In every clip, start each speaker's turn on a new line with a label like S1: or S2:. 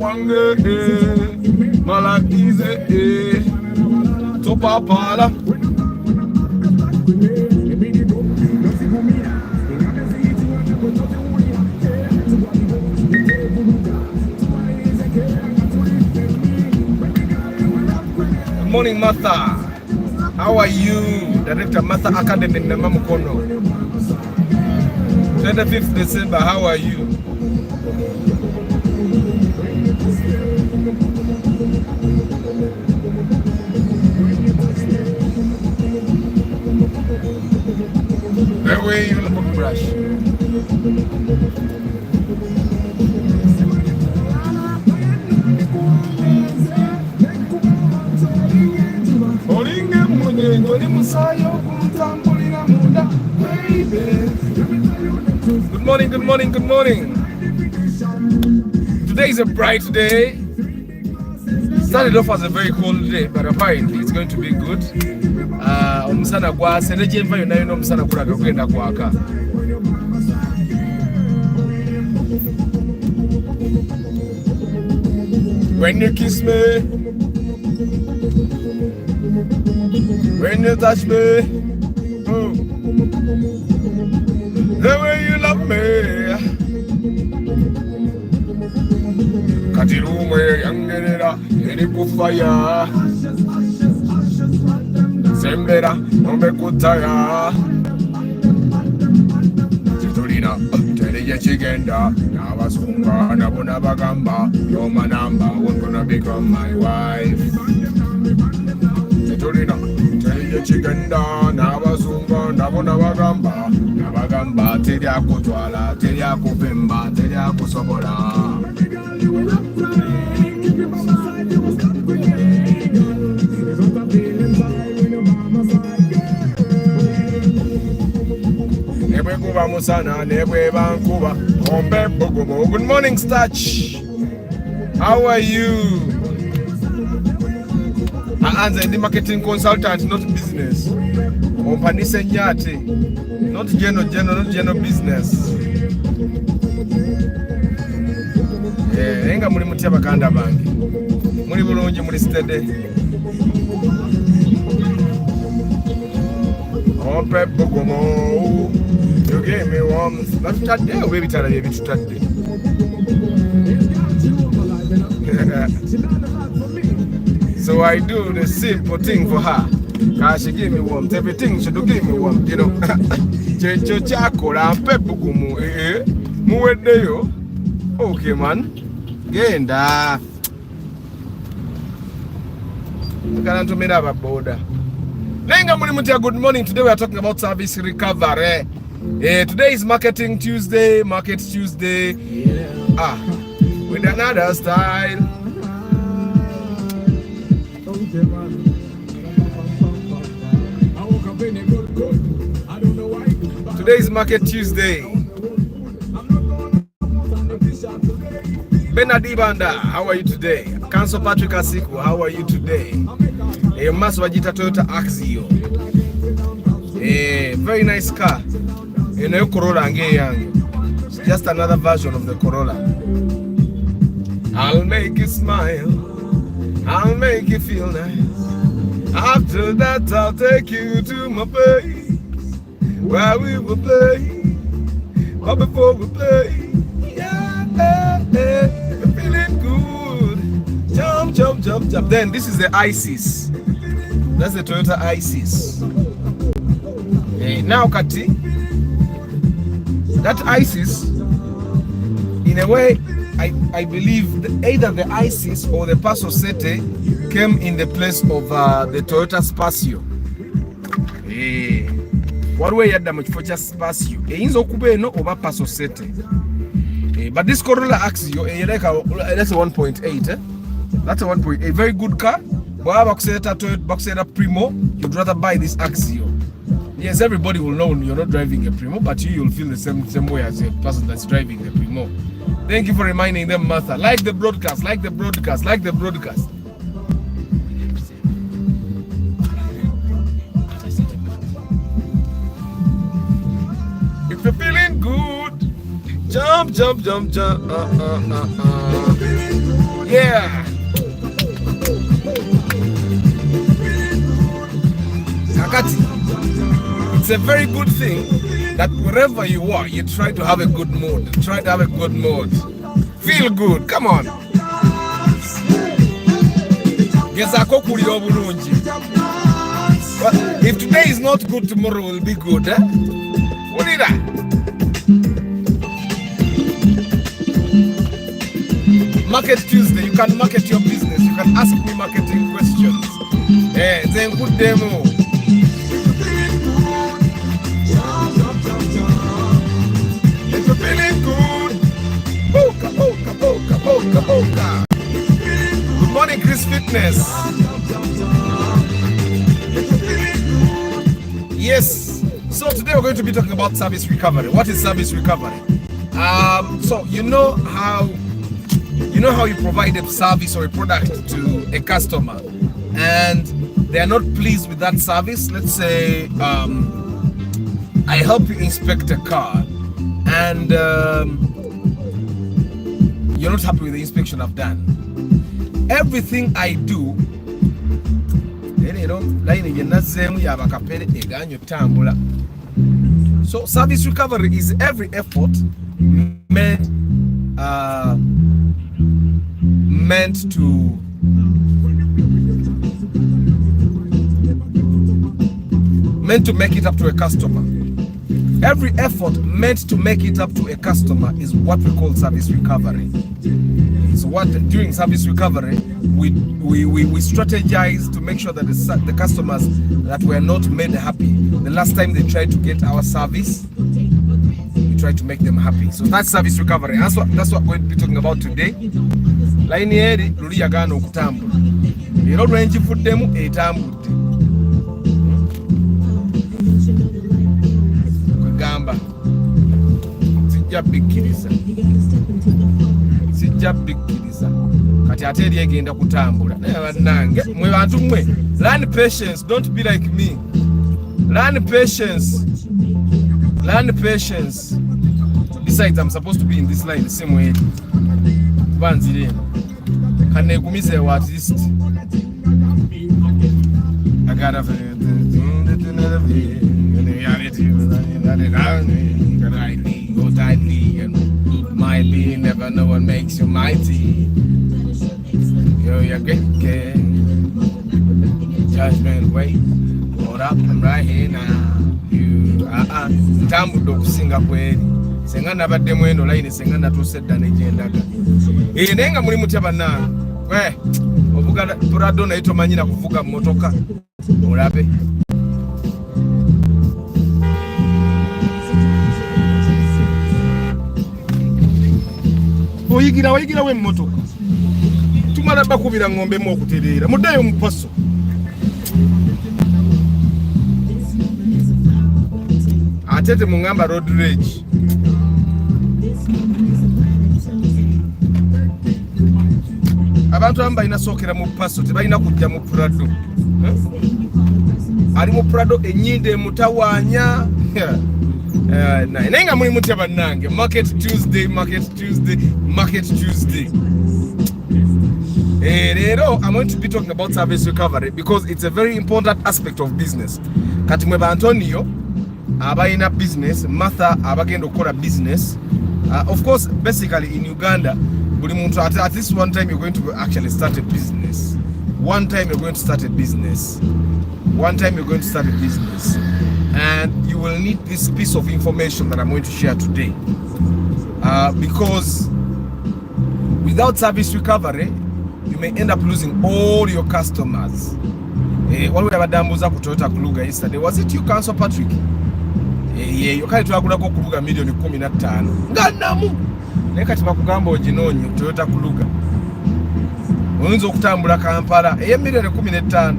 S1: mange, malakize, topapala. Good morning, Martha. How are you? Director Martha Academy in Namamukono. 25th December, how are you? The way you look brush. Good morning, good morning, good morning. Today is a bright day. Started off as a very cold day, but apparently it's going to be good. Omusana kwa seneje mfa yona yona omusana kulaga kwenda kwaka. When you kiss me, when you touch me, oh, the way you love me. Katirume yangerera erikufaya sembera ombekutaya Titulina tereye chigenda nabasumba nabona bagamba you're my number, I'm gonna become my wife. Titulina tereye chigenda nabasumba nabona bagamba nabagamba teryakutwala teryakupemba teryakusobola. Good morning, Starch. How are you? I answer the marketing consultant, not business. Not general business. Enga muri mutia bakanda bangi. Muri bulungi muri steady. Ompe bogomo. You gave me warm. That's that day, baby. Tell you to that day. So I do the simple thing for her. Cause she gave me warmth. Everything she do give me warmth, you know. Checho chako la mpe bogomo. Muwede yo. Okay, man. Genda. Good morning. Today we are talking about service recovery. Today is Marketing Tuesday, Market Tuesday. With another style. Today is Market Tuesday. Bernard Ibanda, how are you today? Council Patrick Asiku, how are you today? Maswajita Toyota Axio. Very nice car. Corolla young. It's just another version of the Corolla. I'll make you smile. I'll make you feel nice. After that, I'll take you to my place where we will play. But before we play, yeah, we're feeling good. Jump, jump, jump, jump. Then this is the ISIS. That's the Toyota ISIS. Now, Kati, that ISIS, in a way, I believe that either the ISIS or the Paso Sete came in the place of the Toyota Spacio. What way you damage for just Spacio? Inzo kubeno over Paso Sete. But this Corolla Axio, that's a 1.8. That's a 1.8. Very good car. Boxer Primo, you'd rather buy this Axio. Yes, everybody will know you're not driving a Primo, but you'll feel the same way as a person that's driving the Primo. Thank you for reminding them, Martha. Like the broadcast, like the broadcast, like the broadcast. If you're feeling good, jump, jump, jump, jump. Yeah. It's a very good thing that wherever you are, you try to have a good mood. Try to have a good mood. Feel good. Come on. If today is not good, tomorrow will be good. Eh? What is that? Market Tuesday. You can market your business. You can ask me marketing questions. Then good demo. If you're feeling good, boka, boka, boka, boka, boka. Good morning, Chris Fitness. Yes. So today we're going to be talking about service recovery. What is service recovery? So you know how you provide a service or a product to a customer, and they are not pleased with that service. Let's say I help you inspect a car, and you're not happy with the inspection I've done. Everything I do, so service recovery is every effort meant to make it up to a customer. Every effort meant to make it up to a customer is what we call service recovery. So during service recovery, we strategize to make sure that the customers that were not made happy the last time they tried to get our service, we try to make them happy. So that's service recovery. That's what we're going to be talking about today. Line here, luli yagana okutambula. Era olwenjifuddemu etambudde. Kwegamba sijja bikkiriza kati ate eri egenda kutambula naye bannange mwe bantu mmwe, learn patience, don't be like me. Learn patience. Besides, I'm supposed to be in this line the same way. Banzire can egumize at least I gotta mighty, never know what makes you mighty. You're great, judgment wait, hold up, I'm right here now. You tambudo kusinga kweli senga nabadde mwendo line senga natusedda nejendaga nenga muli mutya bannange ovuga Prado naye tomanyira kuvuga mmotoka olabe wayigira we mmotoka tumala bakubira ngombe mu okutereera muddayo mu paso. Atete mungamba road rage. Abantu amba inasookera mu paso tebalina kujja mu Prado. Ali mu Prado enyinde mutawaanya. Naye nga muli mutya bannange. Market Tuesday. Leero I'm going to be talking about service recovery because it's a very important aspect of business. Kati mwe Antonio abayina business, Martha abagenda okukola business. Of course, basically in Uganda, buli muntu at least one time you're going to actually start a business. One time you're going to start a business. And you will need this piece of information that I'm going to share today. Because without service recovery, you may end up losing all your customers. What we have done was Toyota Kuluga yesterday. Was it you, Council Patrick? Yeah, you can't talk about Kuluga million $15. Nganamu. Neka tibakugamba oginonye Toyota Kuluga. Oyinza okutambula Kampala million $15.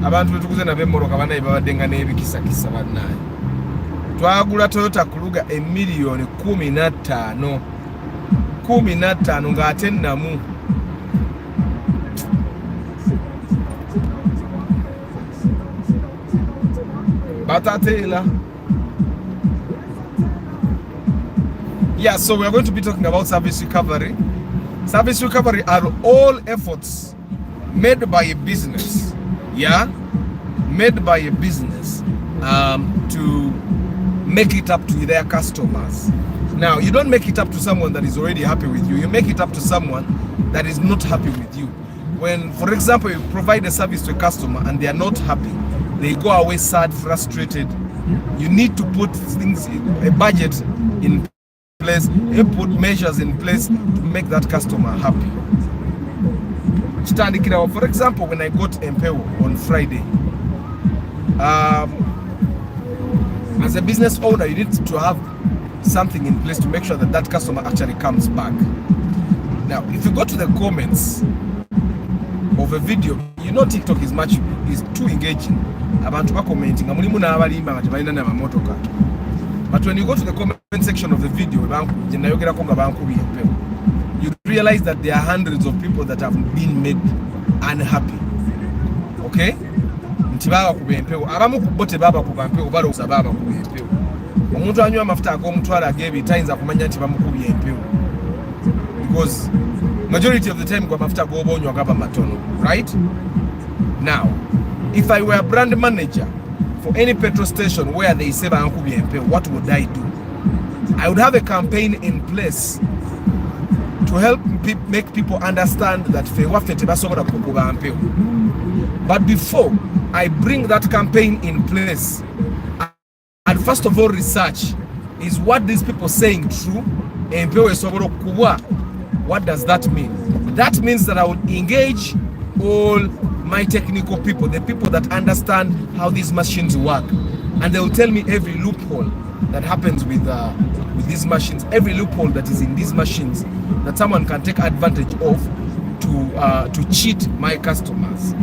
S1: Abantu betukuze na bemmoroka banayi babaddenga n'ebikisakisa bannaye. Twagula Toyota Kuluga million $15. 15 ng'ate namu. Batatela. Yeah, so we are going to be talking about service recovery. Service recovery are all efforts made by a business, made by a business to make it up to their customers. Now, you don't make it up to someone that is already happy with you. You make it up to someone that is not happy with you. When, for example, you provide a service to a customer and they are not happy, they go away sad, frustrated. You need to put things, a budget in place, you put measures in place to make that customer happy. For example, when I got Mpeo on Friday, as a business owner, you need to have something in place to make sure that that customer actually comes back. Now, if you go to the comments of a video, you know TikTok is too engaging. Abantu ba commenting, but when you go to the comment section of the video, you realize that there are hundreds of people that have been made unhappy. Okay? Because majority of the time right? Now, if I were a brand manager for any petrol station where they say what would I do? I would have a campaign in place to help make people understand that but before I bring that campaign in place, and first of all research, is what these people saying true? What does that mean? That means that I would engage all my technical people, the people that understand how these machines work, and they will tell me every loophole that happens with these machines, every loophole that is in these machines that someone can take advantage of to cheat my customers.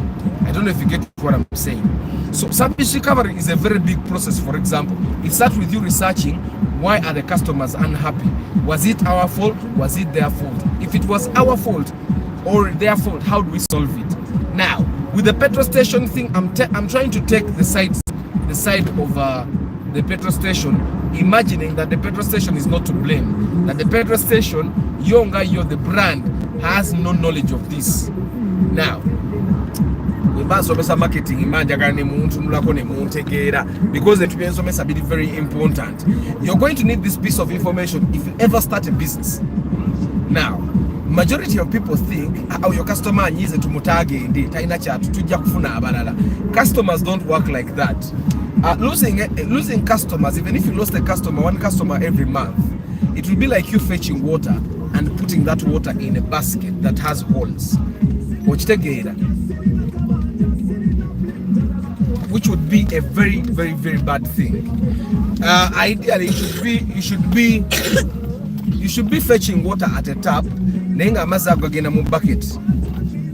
S1: I don't know if you get what I'm saying. So service recovery is a very big process. For example, it starts with you researching why are the customers unhappy. Was it our fault? Was it their fault? If it was our fault or their fault, how do we solve it? Now, with the petrol station thing, I'm trying to take the side of the petrol station, imagining that the petrol station is not to blame. That the petrol station, the brand, has no knowledge of this. Now, because the is very important. You're going to need this piece of information if you ever start a business. Now, majority of people think your customer needs to mutage customers don't work like that. Losing customers, even if you lost a customer, one customer every month, it will be like you fetching water and putting that water in a basket that has holes, which would be a very, very, very bad thing. Ideally, you should be fetching water at a tap, a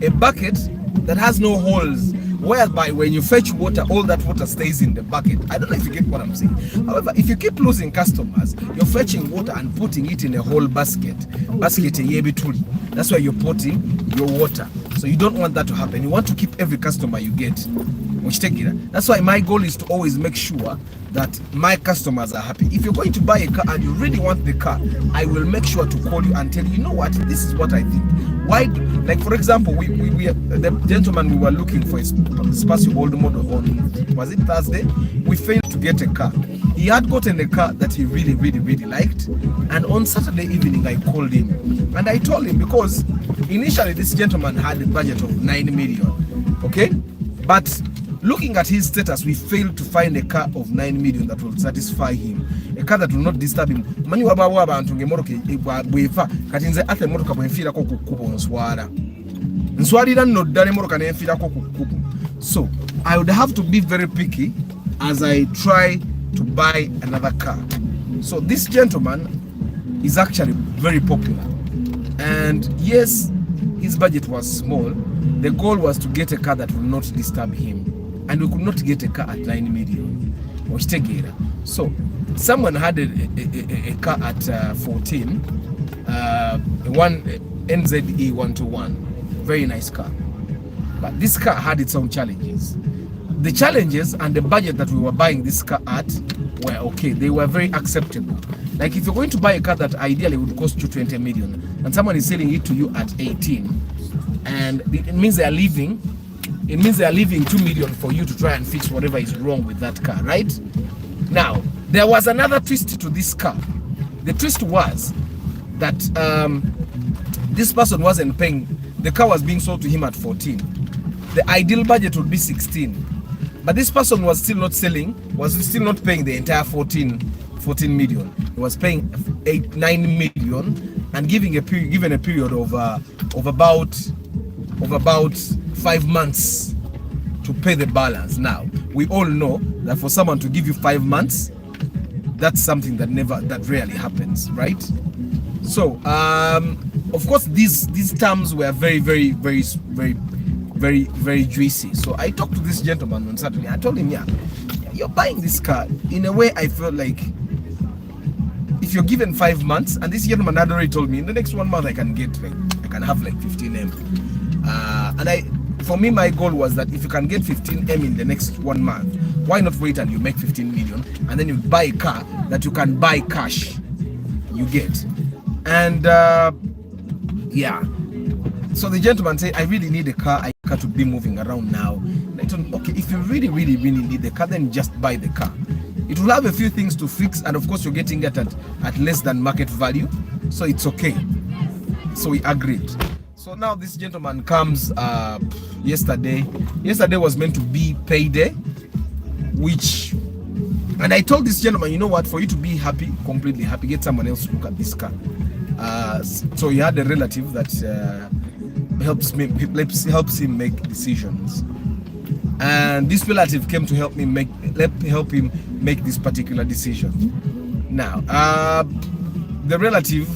S1: bucket that has no holes, whereby when you fetch water, all that water stays in the bucket. I don't know if you get what I'm saying. However, if you keep losing customers, you're fetching water and putting it in a whole basket. That's where you're putting your water. So you don't want that to happen. You want to keep every customer you get. That's why my goal is to always make sure that my customers are happy. If you're going to buy a car and you really want the car, I will make sure to call you and tell you know what, this is what I think. Why? Like for example, we the gentleman we were looking for a Spacio old model on, was it Thursday? We failed to get a car. He had gotten a car that he really, really, really liked, and on Saturday evening I called him and I told him, because initially this gentleman had a budget of 9 million, okay, but looking at his status, we failed to find a car of 9 million that will satisfy him, a car that will not disturb him. So I would have to be very picky as I try to buy another car. So this gentleman is actually very popular, and yes, his budget was small. The goal was to get a car that will not disturb him, and we could not get a car at 9 million. So someone had a car at 14, one NZE 121, very nice car, but this car had its own challenges. The challenges and the budget that we were buying this car at were okay, they were very acceptable. Like if you're going to buy a car that ideally would cost you 20 million and someone is selling it to you at 18, and it means they are leaving 2 million for you to try and fix whatever is wrong with that car, right? Now, there was another twist to this car. The twist was that this person wasn't paying. The car was being sold to him at 14. The ideal budget would be 16. But this person was still not selling, was still not paying the entire 14 million. He was paying 9 million and given a period of about 5 months to pay the balance. Now, we all know that for someone to give you 5 months, that's something that rarely happens, right? So, of course, these terms were very juicy. So I talked to this gentleman on Saturday. I told him, yeah, you're buying this car. In a way, I felt like if you're given 5 months, and this gentleman had already told me in the next 1 month I can have like 15M. For me, my goal was that if you can get 15M in the next 1 month, why not wait and you make 15 million and then you buy a car that you can buy cash, you get. And yeah, so the gentleman said, I really need a car to be moving around now. And I told him, okay, if you really need the car, then just buy the car. It will have a few things to fix, and of course you're getting it at less than market value, so it's okay. So we agreed. So now this gentleman comes yesterday. Yesterday was meant to be payday, and I told this gentleman, you know what, for you to be happy, completely happy, get someone else to look at this car. So he had a relative that helps him make decisions, and this relative came to help him make this particular decision. Now, the relative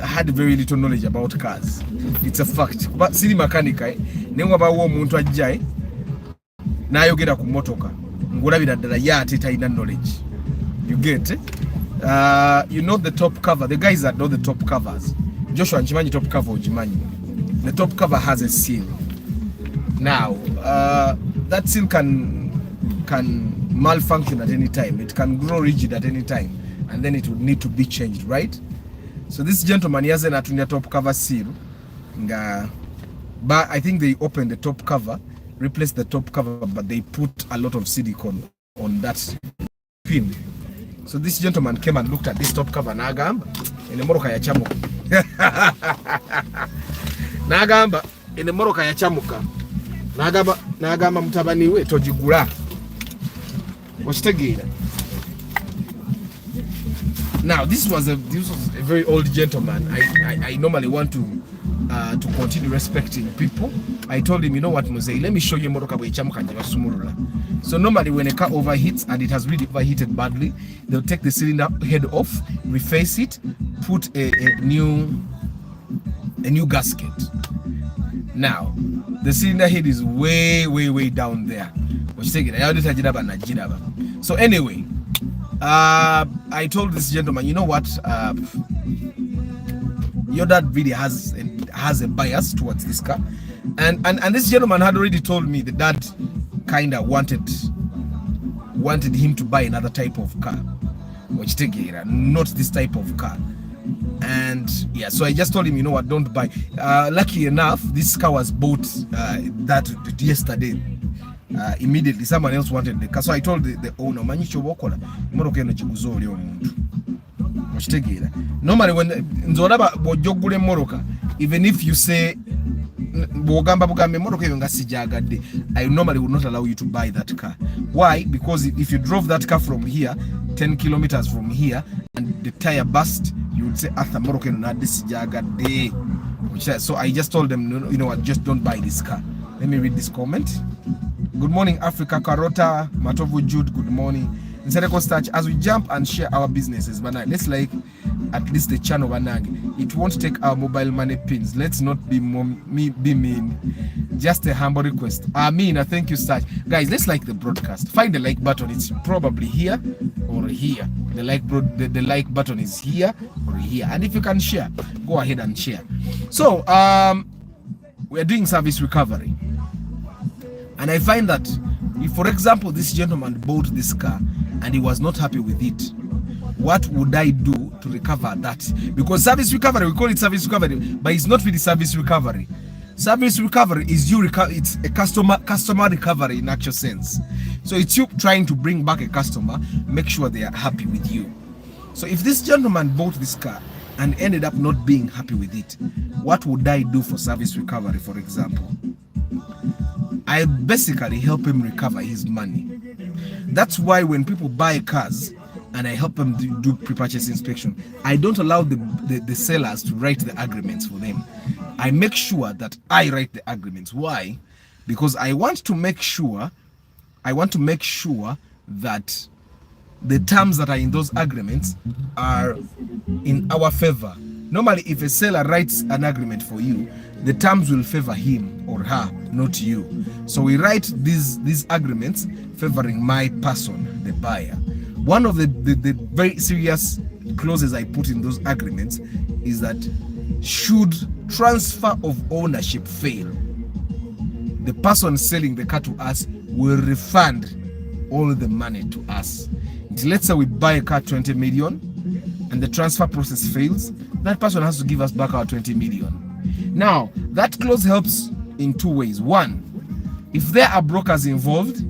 S1: had very little knowledge about cars. It's a fact. But siri makanika nengo bawo omuntu ajjaye nayogera ku motoka ngulabira ddala yate talina knowledge. You get it? You know the top cover. The guys that know the top covers. Joshua nchimanyi top cover ojimanyi. The top cover has a seal. Now, that seal can malfunction at any time. It can grow rigid at any time, and then it would need to be changed, right? So this gentleman, he has an atunia top cover seal. But I think they opened the top cover, replaced the top cover, but they put a lot of silicone on that pin. So this gentleman came and looked at this top cover. Nagamba in the moroka ya chamuka. Nagamba in the moroka ya chamuka. Nagamba mutabani we tojigula. Washitegeera. Now this was a very old gentleman. I normally want to continue respecting people. I told him, you know what, Muzei, let me show you moroka bwe chamuka nje basumulula. So normally when a car overheats and it has really overheated badly, they'll take the cylinder head off, reface it, put a new gasket. Now the cylinder head is way down there. So anyway, I told this gentleman, you know what, your dad really has a bias towards this car, and this gentleman had already told me the dad kind of wanted him to buy another type of car, which not this type of car. And yeah, so I just told him, you know what, don't buy. Lucky enough, this car was bought that yesterday. Immediately someone else wanted the car, so I told the owner, normally when nzolaba bojogule moroka, even if you say bogamba moroka yo nga sijagadde, I normally would not allow you to buy that car. Why? Because if you drove that car from here 10 kilometers from here and the tire burst, you would say Arthur moroka yo na sijagadde. So I just told them, you know what, just don't buy this car. Let me read this comment. Good morning, Africa. Karota Matovu Jude, good morning. Nsereko Starch, as we jump and share our businesses, Banang, let's like at least the channel Banang. It won't take our mobile money pins. Let's not be mean. Just a humble request. Amina, thank you, Starch. Guys, let's like the broadcast. Find the like button. It's probably here or here. The like button is here or here. And if you can share, go ahead and share. So, we're doing service recovery. And I find that if, for example, this gentleman bought this car and he was not happy with it, what would I do to recover that? Because service recovery, we call it service recovery, but it's not really service recovery. Service recovery is it's a customer recovery in actual sense. So it's you trying to bring back a customer, make sure they are happy with you. So if this gentleman bought this car and ended up not being happy with it, what would I do for service recovery, for example? I basically help him recover his money. That's why when people buy cars and I help them do pre-purchase inspection, I don't allow the sellers to write the agreements for them. I make sure that I write the agreements. Why? Because I want to make sure that the terms that are in those agreements are in our favor. Normally, if a seller writes an agreement for you, the terms will favor him or her, not you. So we write these agreements favoring my person, the buyer. One of the very serious clauses I put in those agreements is that should transfer of ownership fail, the person selling the car to us will refund all the money to us. Let's say we buy a car 20 million and the transfer process fails, that person has to give us back our 20 million. Now, that clause helps in two ways. One, if there are brokers involved,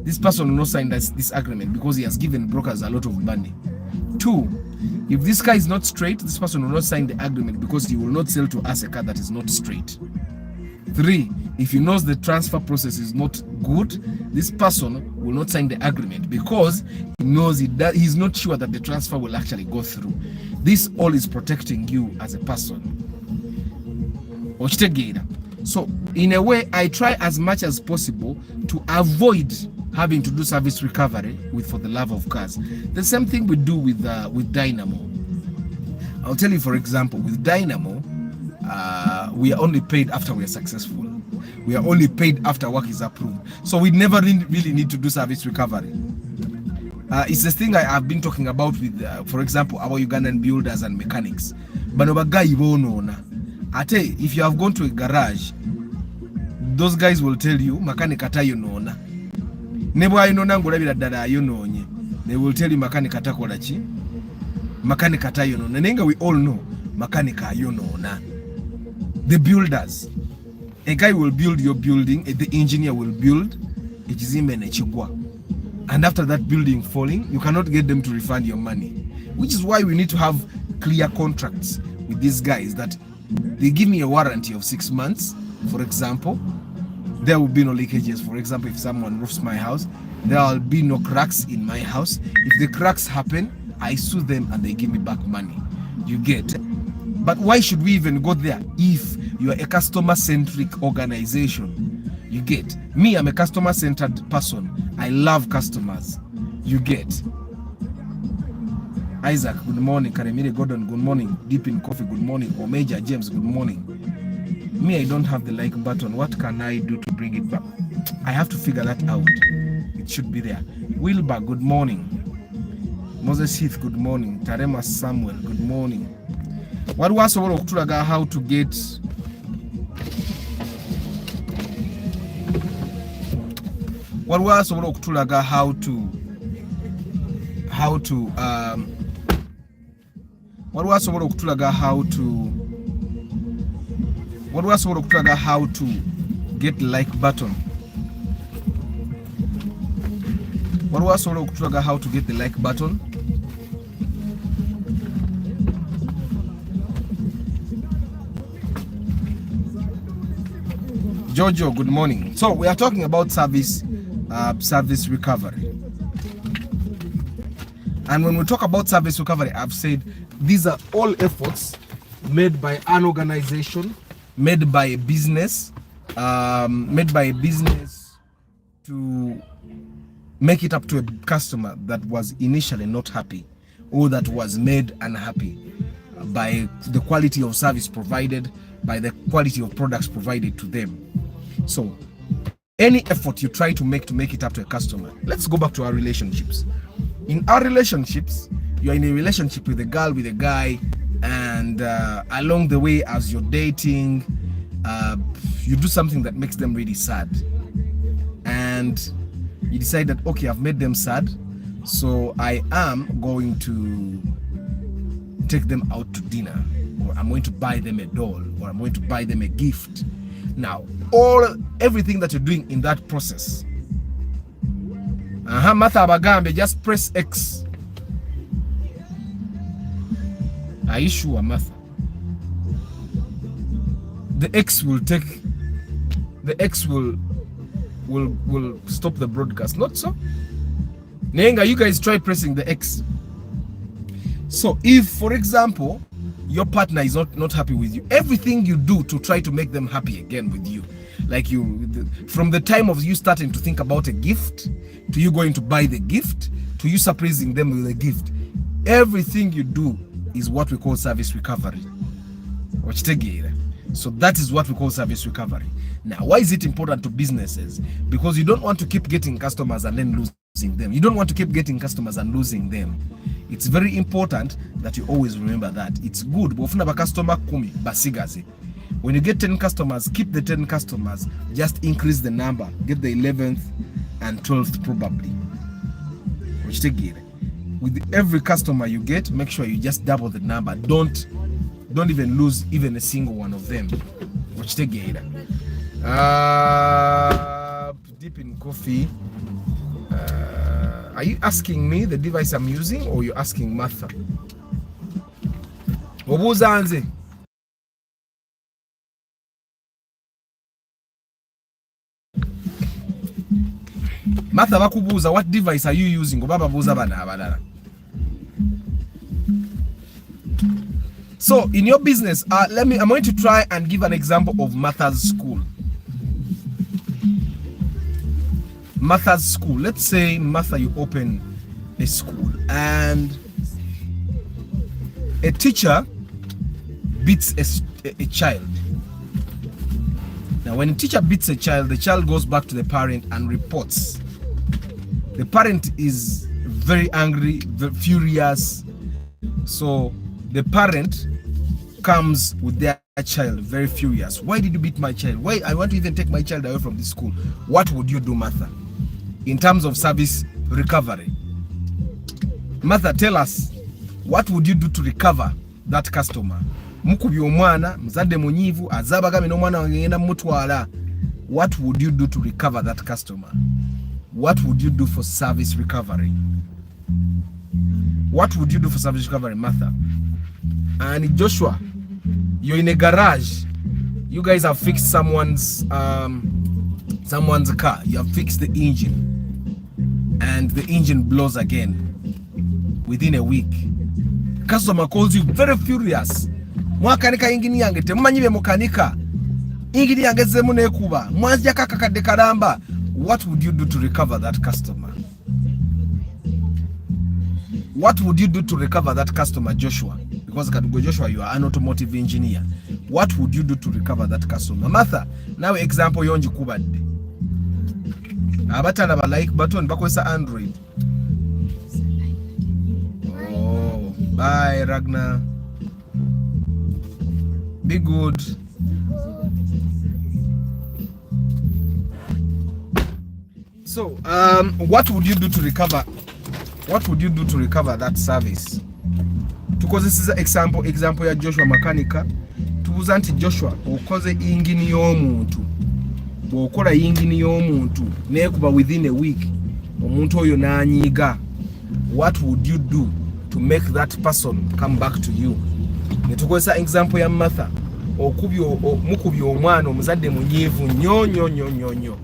S1: this person will not sign this agreement because he has given brokers a lot of money. Two, if this car is not straight, this person will not sign the agreement because he will not sell to us a car that is not straight. Three, if he knows the transfer process is not good, this person will not sign the agreement because he knows he's not sure that the transfer will actually go through. This all is protecting you as a person. So in a way, I try as much as possible to avoid having to do service recovery for the love of cars. The same thing we do with Dynamo. I'll tell you, for example, with Dynamo, we are only paid after we are successful. We are only paid after work is approved. So we never really need to do service recovery. It's the thing I've been talking about with, for example, our Ugandan builders and mechanics. If you have gone to a garage, those guys will tell you, mechanic atayo nona. Nebo ayo nona ngulabira dada ayo nonye. They will tell you mechanic atakola chi. Mechanic atayo nona. Nenga we all know mechanic ayo nona. The builders. A guy will build your building, the engineer will build, and after that building falling, you cannot get them to refund your money. Which is why we need to have clear contracts with these guys that they give me a warranty of 6 months. For example, there will be no leakages. For example, if someone roofs my house, there will be no cracks in my house. If the cracks happen, I sue them and they give me back money. You get? But why should we even go there if you are a customer-centric organization? You get? Me, I'm a customer-centered person. I love customers. You get? Isaac, good morning. Karemire Gordon, good morning. Deep in Coffee, good morning. Omeja James, good morning. Me, I don't have the like button. What can I do to bring it back? I have to figure that out. It should be there. Wilbur, good morning. Moses Heath, good morning. Tarema Samuel, good morning. What was how to get what was how to get like button. What was how to get the like button? Jojo, good morning. So we are talking about service recovery. And when we talk about service recovery, I've said these are all efforts made by an organization, made by a business to make it up to a customer that was initially not happy or that was made unhappy by the quality of service provided, by the quality of products provided to them. So any effort you try to make it up to a customer. Let's go back to our relationships. In our relationships, you're in a relationship with a girl, with a guy, and along the way as you're dating, you do something that makes them really sad. And you decide that, okay, I've made them sad, So I am going to take them out to dinner, or I'm going to buy them a doll, or I'm going to buy them a gift. Now, everything that you're doing in that process, Martha Abagambe, just press X. Are you sure, Martha? The X will stop the broadcast, not so? Nenga, you guys try pressing the X. So if, for example, your partner is not happy with you, everything you do to try to make them happy again with you, like from the time of you starting to think about a gift, to you going to buy the gift, to you surprising them with a gift, everything you do is what we call service recovery. So that is what we call service recovery. Now, why is it important to businesses? Because you don't want to keep getting customers and then losing them. You don't want to keep getting customers and losing them. It's very important that you always remember that. It's good. When you get 10 customers, keep the 10 customers. Just increase the number. Get the 11th and 12th probably. With every customer you get, make sure you just double the number. Don't even lose even a single one of them. Deep in coffee. Are you asking me the device I'm using, or you're asking Martha? Martha bakubuuza, what device are you using? So in your business, I'm going to try and give an example of Martha's school. Martha's school. Let's say, Martha, you open a school and a teacher beats a child. Now, when a teacher beats a child, the child goes back to the parent and reports. The parent is very angry, very furious. So the parent comes with their child, very furious. Why did you beat my child? Why? I want to even take my child away from this school. What would you do, Martha, in terms of service recovery? Martha, tell us, what would you do to recover that customer? Mukubye omwana, mzadde munyivu, azaba game n'omwana wange ngenda mutwala. What would you do to recover that customer? What would you do for service recovery? What would you do for service recovery, Martha? And Joshua, you're in a garage. You guys have fixed someone's car. You have fixed the engine, and the engine blows again within a week. Customer calls you very furious. Mwakanika ingini yange temumanyi bye mukanika. Ingini yange zemu nekuba. Mwanzija kakakadde kalamba. What would you do to recover that customer? What would you do to recover that customer, Joshua? Because Joshua, you are an automotive engineer. What would you do to recover that customer? Martha, now example yonji kubadde. Abatala ba like button bakwesa Android. Oh, bye Ragnar. Be good. So, what would you do to recover? What would you do to recover that service? Because this is an example ya Joshua makanika. Tubuza nti Joshua okoze ingini y'omuntu. Bw'okola ingini y'omuntu nekuba within a week omuntu oyo n'anyiiga. What would you do to make that person come back to you? Netukozesa example ya Martha. Mukubye omwana omuzadde munyiivu nnyo.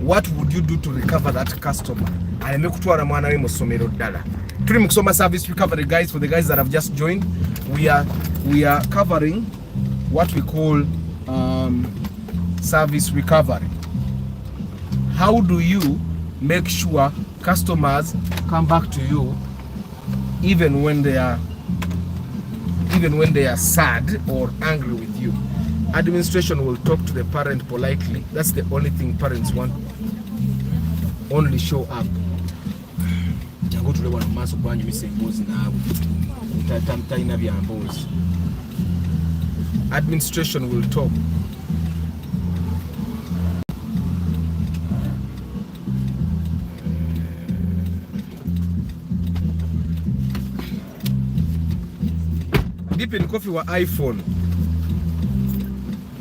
S1: What would you do to recover that customer? Aleme kutwala mwana we mu ssomero ddala. Tuli mu kusoma service recovery, guys. For the guys that have just joined, we are covering what we call service recovery. How do you make sure customers come back to you even when they are sad or angry with you? Administration will talk to the parent politely. That's the only thing parents want. Only show up. Administration will talk. Deep in coffee wa iPhone.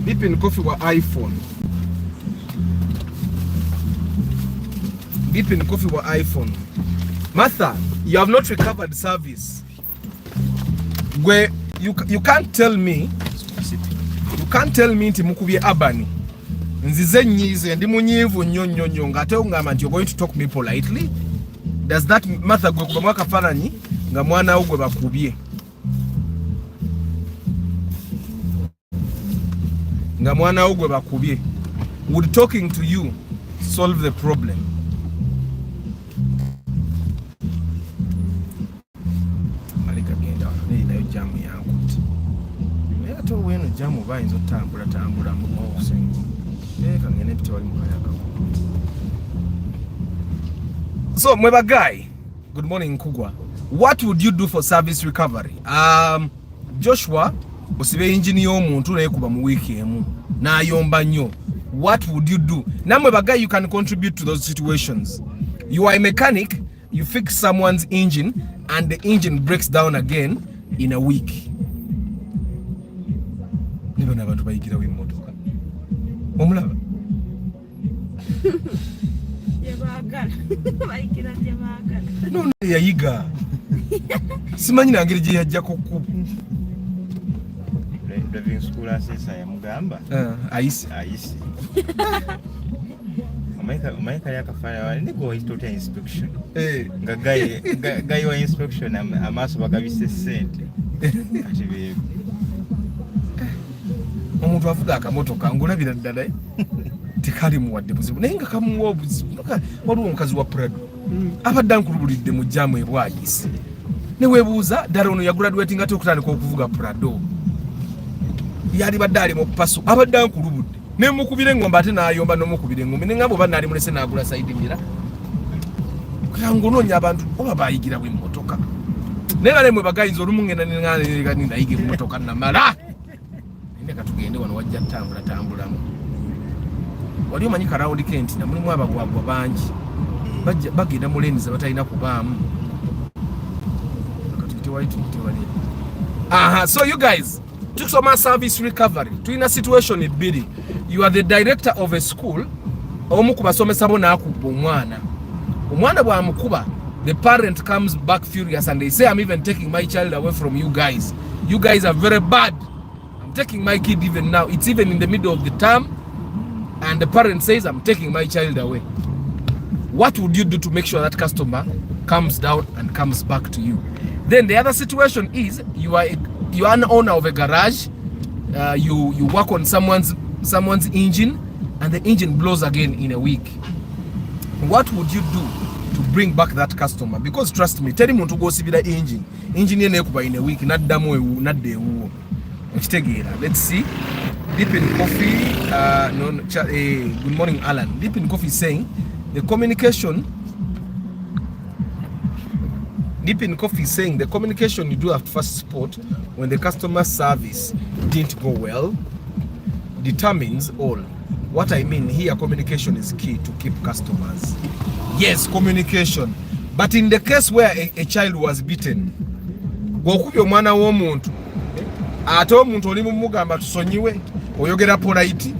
S1: Deep in coffee wa iPhone. Deep in coffee wa iPhone. Martha, you have not recovered service. Where you can't tell me. You can't tell me nti mukubye abani. Nzize nyize ndi munyivu nyonyo ngate ungama nti you're going to talk me politely. Does that Martha gwe kuba mwaka fananyi nga mwana ugwe bakubye? Nga mwana ugwe bakubye. Would talking to you solve the problem? Malika genda ne nayo jamu yangu. Meya to weno jamu bayinzo tambula mu osengo. Kangene pite wali mukayaka. So mweba guy, good morning Kugwa. What would you do for service recovery? Joshua osibe engineer omuntu naye kuba mu wiki emu na yomba nnyo. What would you do? Namwe baga, you can contribute to those situations. You are a mechanic, you fix someone's engine and the engine breaks down again in a week. Niba nabantu bayigira w'imotoka. Omulaba.
S2: Yebagala. Bayigira yebagala.
S1: No yayiga. Simanyi nangeri gye yajja kukuba.
S3: Driving school assessor ya mugamba.
S1: Aisi.
S3: Umaika yakafanya wali ni go total inspection. Nga guy wa inspection amaso bakabise sente. Ati be.
S1: Omuntu avuga akamotoka ngulabira ddala. Tikali muwadde buzibu. Naye nga kamuwa obuzibu. Waliwo omukazi wa Prado. Abadde ankulubulidde mu jamu ebwayise. Ne weebuuza ddala ono yagraduating ate okutandika okuvuga Prado. Yali badali mu pasu abadde ankulubudde ne mukubire ngomba ate nayomba no mukubire ngombe ne ngabo banali mulese nagula side mira kangononya abantu oba bayigira bwe motoka ne bale mwe bagayinza olumungenda ne ngane ni ndayige mu motoka na mala ine katugende wano wajja tambula wali omanyi karawundi kenti na mulimu abagwagwa bangi bagenda mulenza batalina kubaamu katugite waitu wali so you guys took some service recovery to in a situation in bidi. You are the director of a school omukuba somesa bona akuba omwana bwa mukuba, the parent comes back furious and they say I'm even taking my child away from you guys are very bad, I'm taking my kid even now, it's even in the middle of the term and the parent says I'm taking my child away. What would you do to make sure that customer comes down and comes back to you? Then the other situation is you are an owner of a garage, you work on someone's engine and the engine blows again in a week. What would you do to bring back that customer? Because trust me, tell him to go see the engine yene kuba in a week naddamu nadde ewuwo okitegeera. Let's see. Deep in Coffee, good morning Alan. Deep in Coffee saying the communication you do have to first spot when the customer service didn't go well determines all. What I mean here, communication is key to keep customers. Yes, communication. But in the case where a child was beaten, gwokubye omwana w'omuntu ate omuntu oli mumugamba tusonyiwe oyogera polite.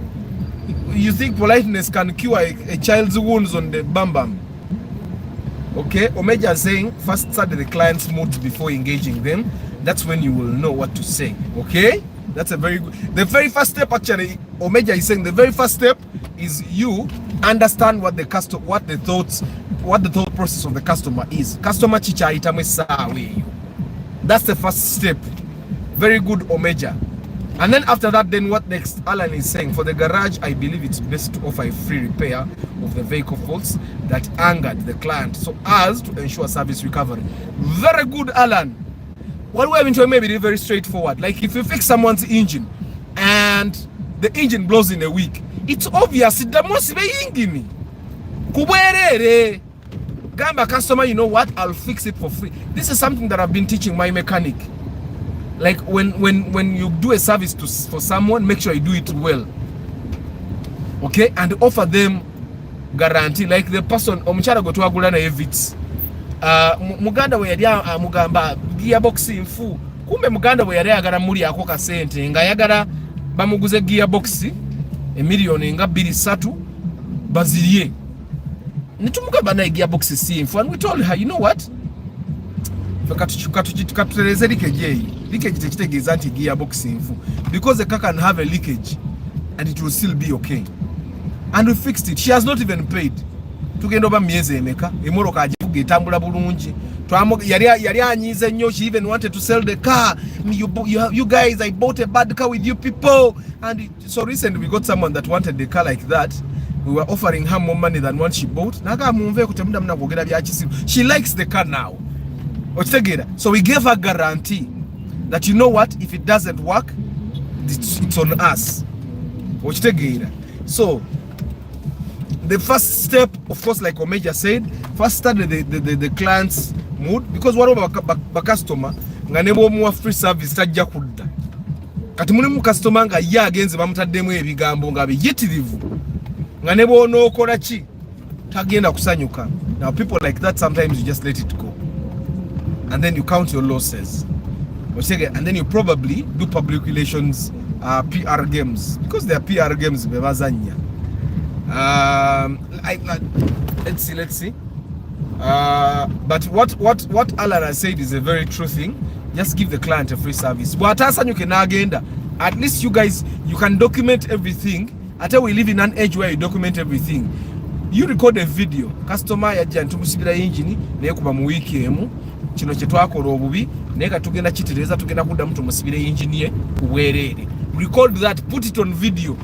S1: You think politeness can cure a child's wounds on the bam? Okay, Omeja is saying first study the client's mood before engaging them. That's when you will know what to say. Okay, that's a very good. The very first step, actually, Omeja is saying the very first step is you understand what the thought process of the customer is. Customer chicha itamwe sawe. That's the first step. Very good, Omeja. And then after that, then what next? Alan is saying for the garage, I believe it's best to offer a free repair of the vehicle faults that angered the client so as to ensure service recovery. Very good, Alan. What we're going to maybe very straightforward. Like if you fix someone's engine and the engine blows in a week, it's obvious the most engine. Kuberere. Gamba customer, you know what? I'll fix it for free. This is something that I've been teaching my mechanic. Like when you do a service for someone, make sure you do it well. Okay, and offer them guarantee. Like the person omuchara go twagula na evits. Muganda we yali amugamba gearbox infu kumbe muganda bwe yali ayagala muli ako ka sente nga ayagala bamuguze gearbox emiliyoni nga 2-3 bazirye nitumugamba naye gearbox sinfu and we told her you know what katutereze leakage eyi leakage tekitegeeza nti gearbox sinfu because the car can have a leakage and it will still be okay and we fixed it. She has not even paid. Tugenda oba myezi emeka emoroka agivuga etambula bulungi yali anyize nnyo. She even wanted to sell the car. You guys, I bought a bad car with you people. And so recently we got someone that wanted the car like that. We were offering her more money than what she bought. She likes the car now. So we gave her guarantee that you know what, if it doesn't work, it's on us. So the first step, of course, like Omeja said, first study the client's mood, because what about a customer nga nebo muwa free service tajja kudda. Kati mulimu customer nga ye agenze bamutaddemu ebigambo nga biyitirivu nga nebo n'okola ki tagenda kusanyuka. Now people like that, sometimes you just let it go and then you count your losses, and then you probably do public relations PR games, because they are PR games bebazanya. Let's see. But what Alan has said is a very true thing. Just give the client a free service. But you can agenda. At least you guys, you can document everything. Until we live in an age where you document everything. You record a video. Customer ya jantu musibira engine naye kuba mu week emu kino kye twakola obubi naye katugenda kitereza tugenda kudda mtu musibira engine ye kubwerere. Record that, put it on video.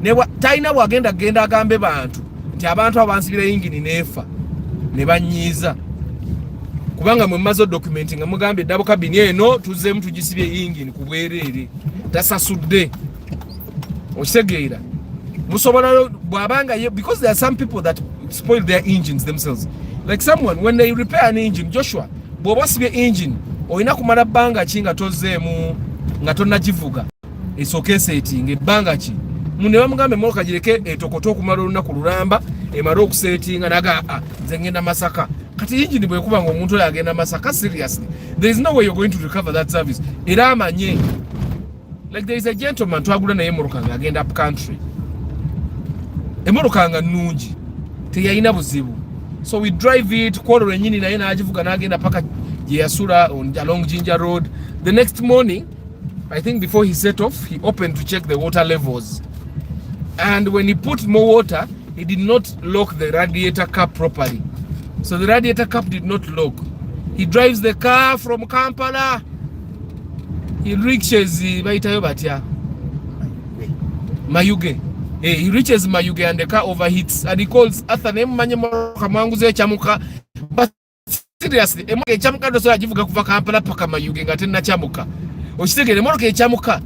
S1: Newa taina wagenda agambe bantu nti abantu abansibira engine nefa ne banyiza kubanga mu mazo documenting amugambe double cabin eno tuzemu tugisibye engine kubwerere tasasudde osegeira musobola bwabanga, because there are some people that spoil their engines themselves. Like someone, when they repair an engine, Joshua bwobasibye engine oyina kumala banga kinga tozemu nga tonna kivuga esooke setting ebbanga ki munne bamugambe emotoka gireke etokoto okumala olunaku lulamba emala okusetinga naga nze ngenda Masaka. Kati engine bwekuba nga omuntu oyo agenda Masaka, seriously there is no way you're going to recover that service. Era amanye, like there is a gentleman twagula naye emotoka nga agenda up country, emotoka nga nnungi teyalina buzibu, so we drive it kwololo ennyini naye n'agivuga n'agenda paka gye yasula along Jinja Road. The next morning, I think before he set off, he opened to check the water levels. And when he put more water, he did not lock the radiator cap properly. So the radiator cap did not lock. He drives the car from Kampala. He reaches Mayuge. He reaches Mayuge and the car overheats. And he calls Arthur Chamuka. But seriously, Chamuka does not give Kampala paka Mayuge ngatenna Chamuka. Okitegere emotoka ekyamuka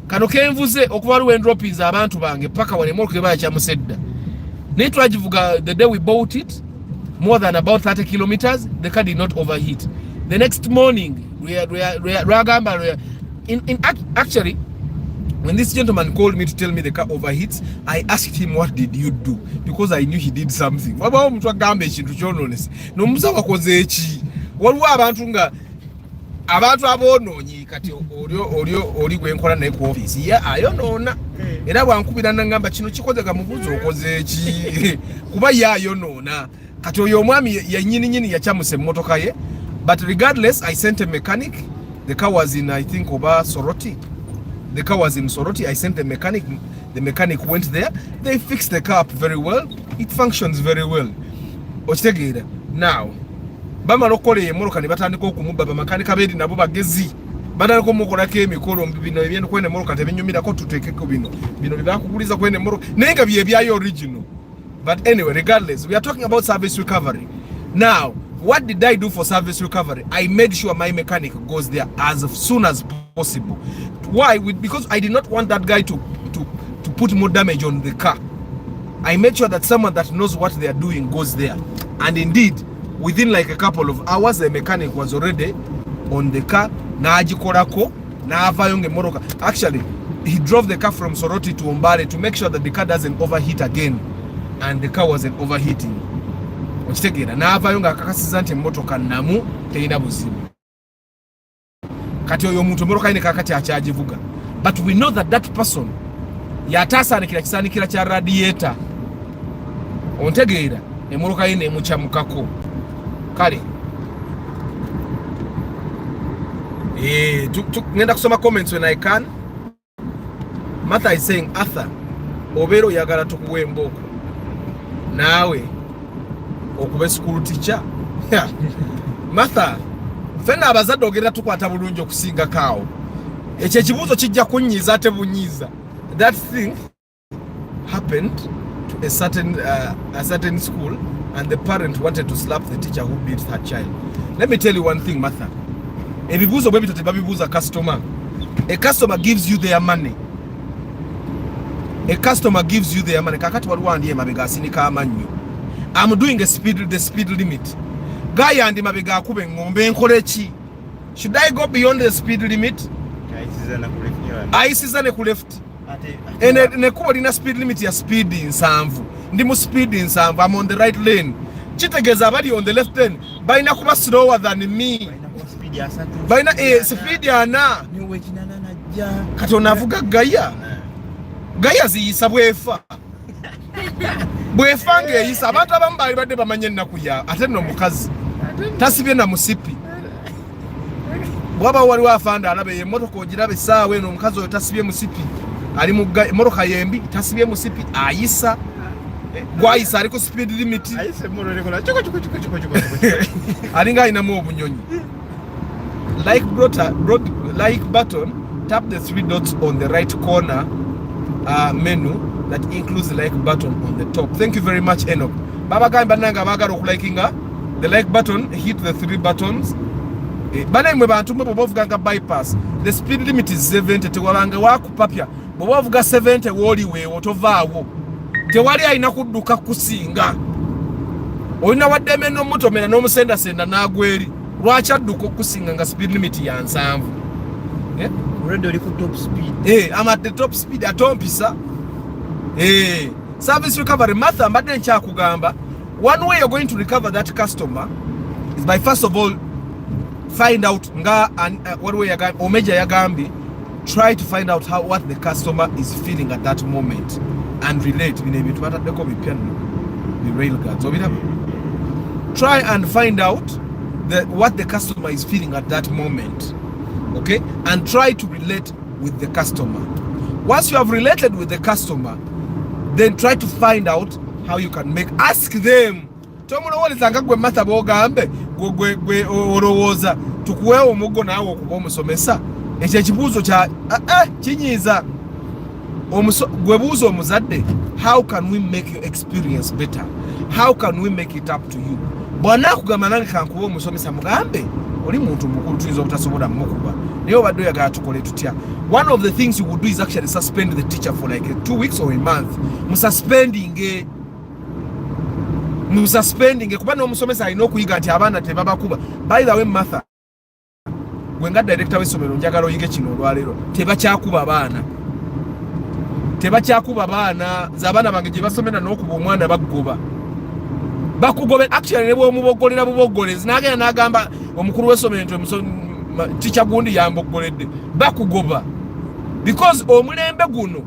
S1: kano kenvuze okubaluwa endropins abantu bange paka wano emotoka eba ekyamusedda naye twagivuga the day we bought it more than about 30 kilometers. The car did not overheat. The next morning actually when this gentleman called me to tell me the car overheats, I asked him what did you do, because I knew he did something. Waba omuntu agamba ekintu kyononese nomusa wakoze eki waliwo abantu abononyi kati oli gwenkola naye ku office ya ayonona era bwankubira nangamba kino kikoze gamubuzo okoze eki kuba yayonona kati oyo omwami yennyini yakyamuse emmotoka ye. But regardless, I sent a mechanic. The car was in, I think, Oba Soroti. The car was in Soroti. I sent the mechanic. The mechanic went there. They fixed the car up very well. It functions very well. Okitegera now bamalokole emoroka ne batandika okumuba bamakanika bedi nabo bagezi badalako mukolako emikolo bino ebyenda kwene emoroka tebinyumirako tuteekeko bino byebakuguliza kwene emoroka naye nga byebyayo original. But anyway, regardless, we are talking about service recovery. Now, what did I do for service recovery? I made sure my mechanic goes there as soon as possible. Why? Because I did not want that guy to put more damage on the car. I made sure that someone that knows what they are doing goes there. And indeed, within like a couple of hours, the mechanic was already on the car. Actually, he drove the car from Soroti to Mbale to make sure that the car doesn't overheat again. And the car wasn't overheating. kati oyo omuntu emotoka ine kakati akyagivuga, but we know that that person yataasaanikira kisaanikira kya radiator, ontegeera, emotoka ine emukyamukako. Kale ngenda kusoma comments when I can. Martha is saying, Arthur, obeera oyagala tukuwa embooko naawe okuba school teacher. Martha, fenna abazadde ogenda tukwata bulungi okusinga kaawo. Ekyo ekibuuzo kijja kunnyiza ate bunyiza. That thing happened to a certain school and the parent wanted to slap the teacher who beat her child. Let me tell you one thing, Martha. Ebibuuzo bwe bityo tebabibuuza customer. A customer gives you their money. A customer gives you their money. Kakati waliwo andi emabega asinika amannyo. I'm doing the speed limit. Guy andi mabega akube ngombe nkole ki? Should I go beyond the speed limit? Aisiza ne ku left. Ne kuba lina speed limit ya speed 7. Ndi mu speed 7. I'm on the right lane. Kitegeeza abali on the left lane balina kuba slower than me. Balina speed ya 4. Kati onavuga gaya. Gaya ziyisa bwefa. Bwefa ngeyisa abantu abamu bali badde bamanye ennaku ya ate nno mukazi tasibye na musipi. Bwaba waliwo afanda alabe emmotoka ogirabe essaawa eno omukazi oyo tasibye musipi, ali mu emmotoka yembi tasibye musipi, ayisa gwayisa ali ku speed limit, alinga alinamu obunyonyi. Like button, tap the 3 dots on the right corner menu that includes the like button on the top. Thank you very much, Enoch. Baba gamba nanga bagala okulikinga the like button, hit the 3 buttons. Bana mwe bantu mwe bobovuganga bypass. The speed limit is 70. Tewalanga wakupapya bobovuga 70 woli we otovaawo. Tewali alina kudduka kusinga. Olina waddeme n'omutomera n'omusenda senda n'agweri. Lwaki adduka okusinga nga speed limit ya 7?
S3: Already oli ku top speed.
S1: I'm at the top speed atompisa. Service recovery. Martha mbadde nkyakugamba, one way you're going to recover that customer is by first of all find out nga what way omeja yagambi, try to find out what the customer is feeling at that moment and relate bine bintu bataddeko bipya the rail guards obiraba. Try and find out what the customer is feeling at that moment, okay, and try to relate with the customer. Once you have related with the customer, then try to find out how you can ask them. Tomulowolezanga gwe Martha bogambe gwe olowooza tukuwe omugo naawe okuba omusomesa. Ekyo ekibuuzo kya kinyiiza. Gwe buuza omuzadde, how can we make your experience better? How can we make it up to you? Bwana kugamba nange kankuba omusomesa mugambe oli muntu mukulu tuyinza obutasobola mukuba naye obadde oyagala tukole tutya. One of the things you would do is actually suspend the teacher for like 2 weeks or a month. Mususpending kuba n'omusomesa alina okuyiga nti abaana tebabakuba. By the way, Martha, gwe nga director w'essomero njagala oyige kino olwaleero, tebakyakuba baana z'abaana bange gye basomera n'okuba omwana bakugobe actually ne bw'omubogolera bubogolezi n'agenda n'agamba omukulu w'essomero nti teacher gundi yamboggoledde, bakugoba because omulembe guno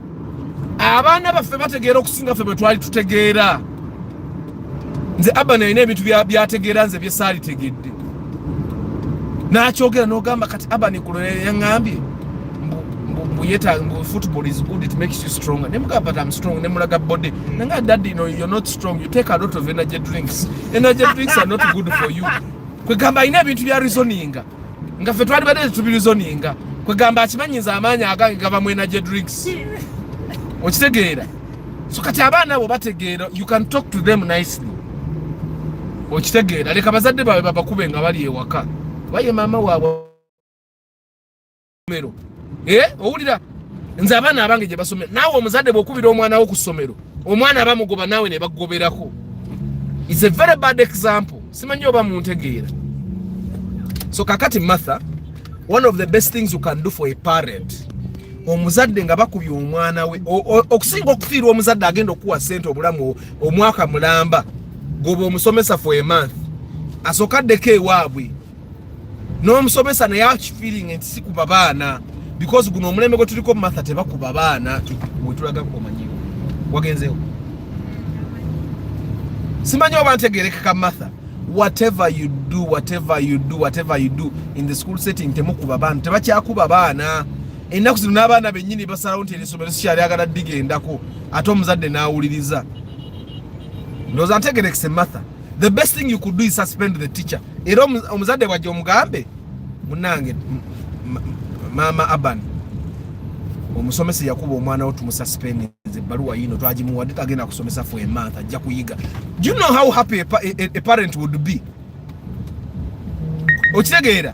S1: abaana baffe bategeera okusinga ffe bwe twali tutegeera. Nze Abana alina ebintu byategeera nze bye saali tegedde. N'akyogera n'ogamba kati Abana kulole yaŋŋambye football is good, it makes you stronger. Nemugamba but I'm strong. Nemulaga body. Nanga daddy, you're not strong. You take a lot of energy drinks. Energy drinks are not good for you. Kwegamba ina bintu bya reasoninga. Nga fe twali bade tu reasoninga. Kwegamba akimanyiza amanya agange gava mu energy drinks. Okitegeera. So kati abaana bo bategeera, you can talk to them nicely. Okitegeera. Leka bazadde bawe babakube nga bali ewaka. Waye mama waabwe mero. Owulira nze abaana abange gye basomera naawe omuzadde bw'okubira omwana wo ku ssomero omwana bamugoba naawe ne bagoberako. It's a very bad example. Simanyi oba muntegeera. So kakati Martha, one of the best things you can do for a parent, omuzadde nga bakubye omwana we okusinga okufiirwa omuzadde agenda okuwa ssente obulamu omwaka mulamba goba omusomesa for a month asooka addeko ewaabwe no musomesa na yachi feeling and siku babana because guno omulembe gwe tuliko matha teba ku babana wetulaga ko manyiwo wagenzeho simanyi obantegereka ka matha whatever you do in the school setting temuku babana teba kyakuba bana ennaku zino n'abaana bennyini basalawo nti erisomero sikyali agala digendako ate omuzadde n'awuliriza ndowooza ntegerekese matha. The best thing you could do is suspend the teacher. Era omuzadde bwajja omugambe munange mama Aban omusomesa yakuba omwana wo tumususpend ebbaluwa yino twagimuwadde tagenda kusomesa for a month ajja kuyiga. Do you know how happy a parent would be? Okitegeera?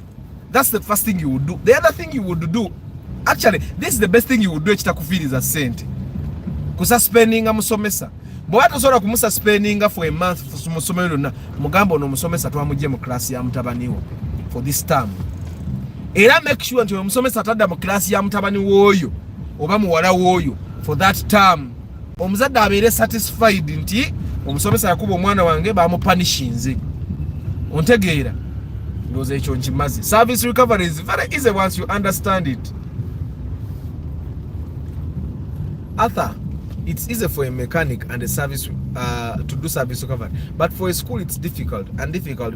S1: That's the first thing you would do. The other thing you would do, actually this is the best thing you would do, ekitakufiiriza ssente kususpendinga musomesa. Bw'ata osobola kumususpendinga for a month mu ssomero lyonna mugamba ono omusomesa twamugye mu class ya mutabaniwo for this term. Era make sure nti omusomesa atadda mu class ya mutabani w'oyo oba muwala w'oyo for that term. Omuzadde abeere satisfied nti omusomesa yakuba omwana wange bamupanishinze. Ontegeera? Ndowooza ekyo nkimaze. Service recovery is very easy once you understand it. Arthur, it's easy for a mechanic and a service to do service recovery, but for a school it's difficult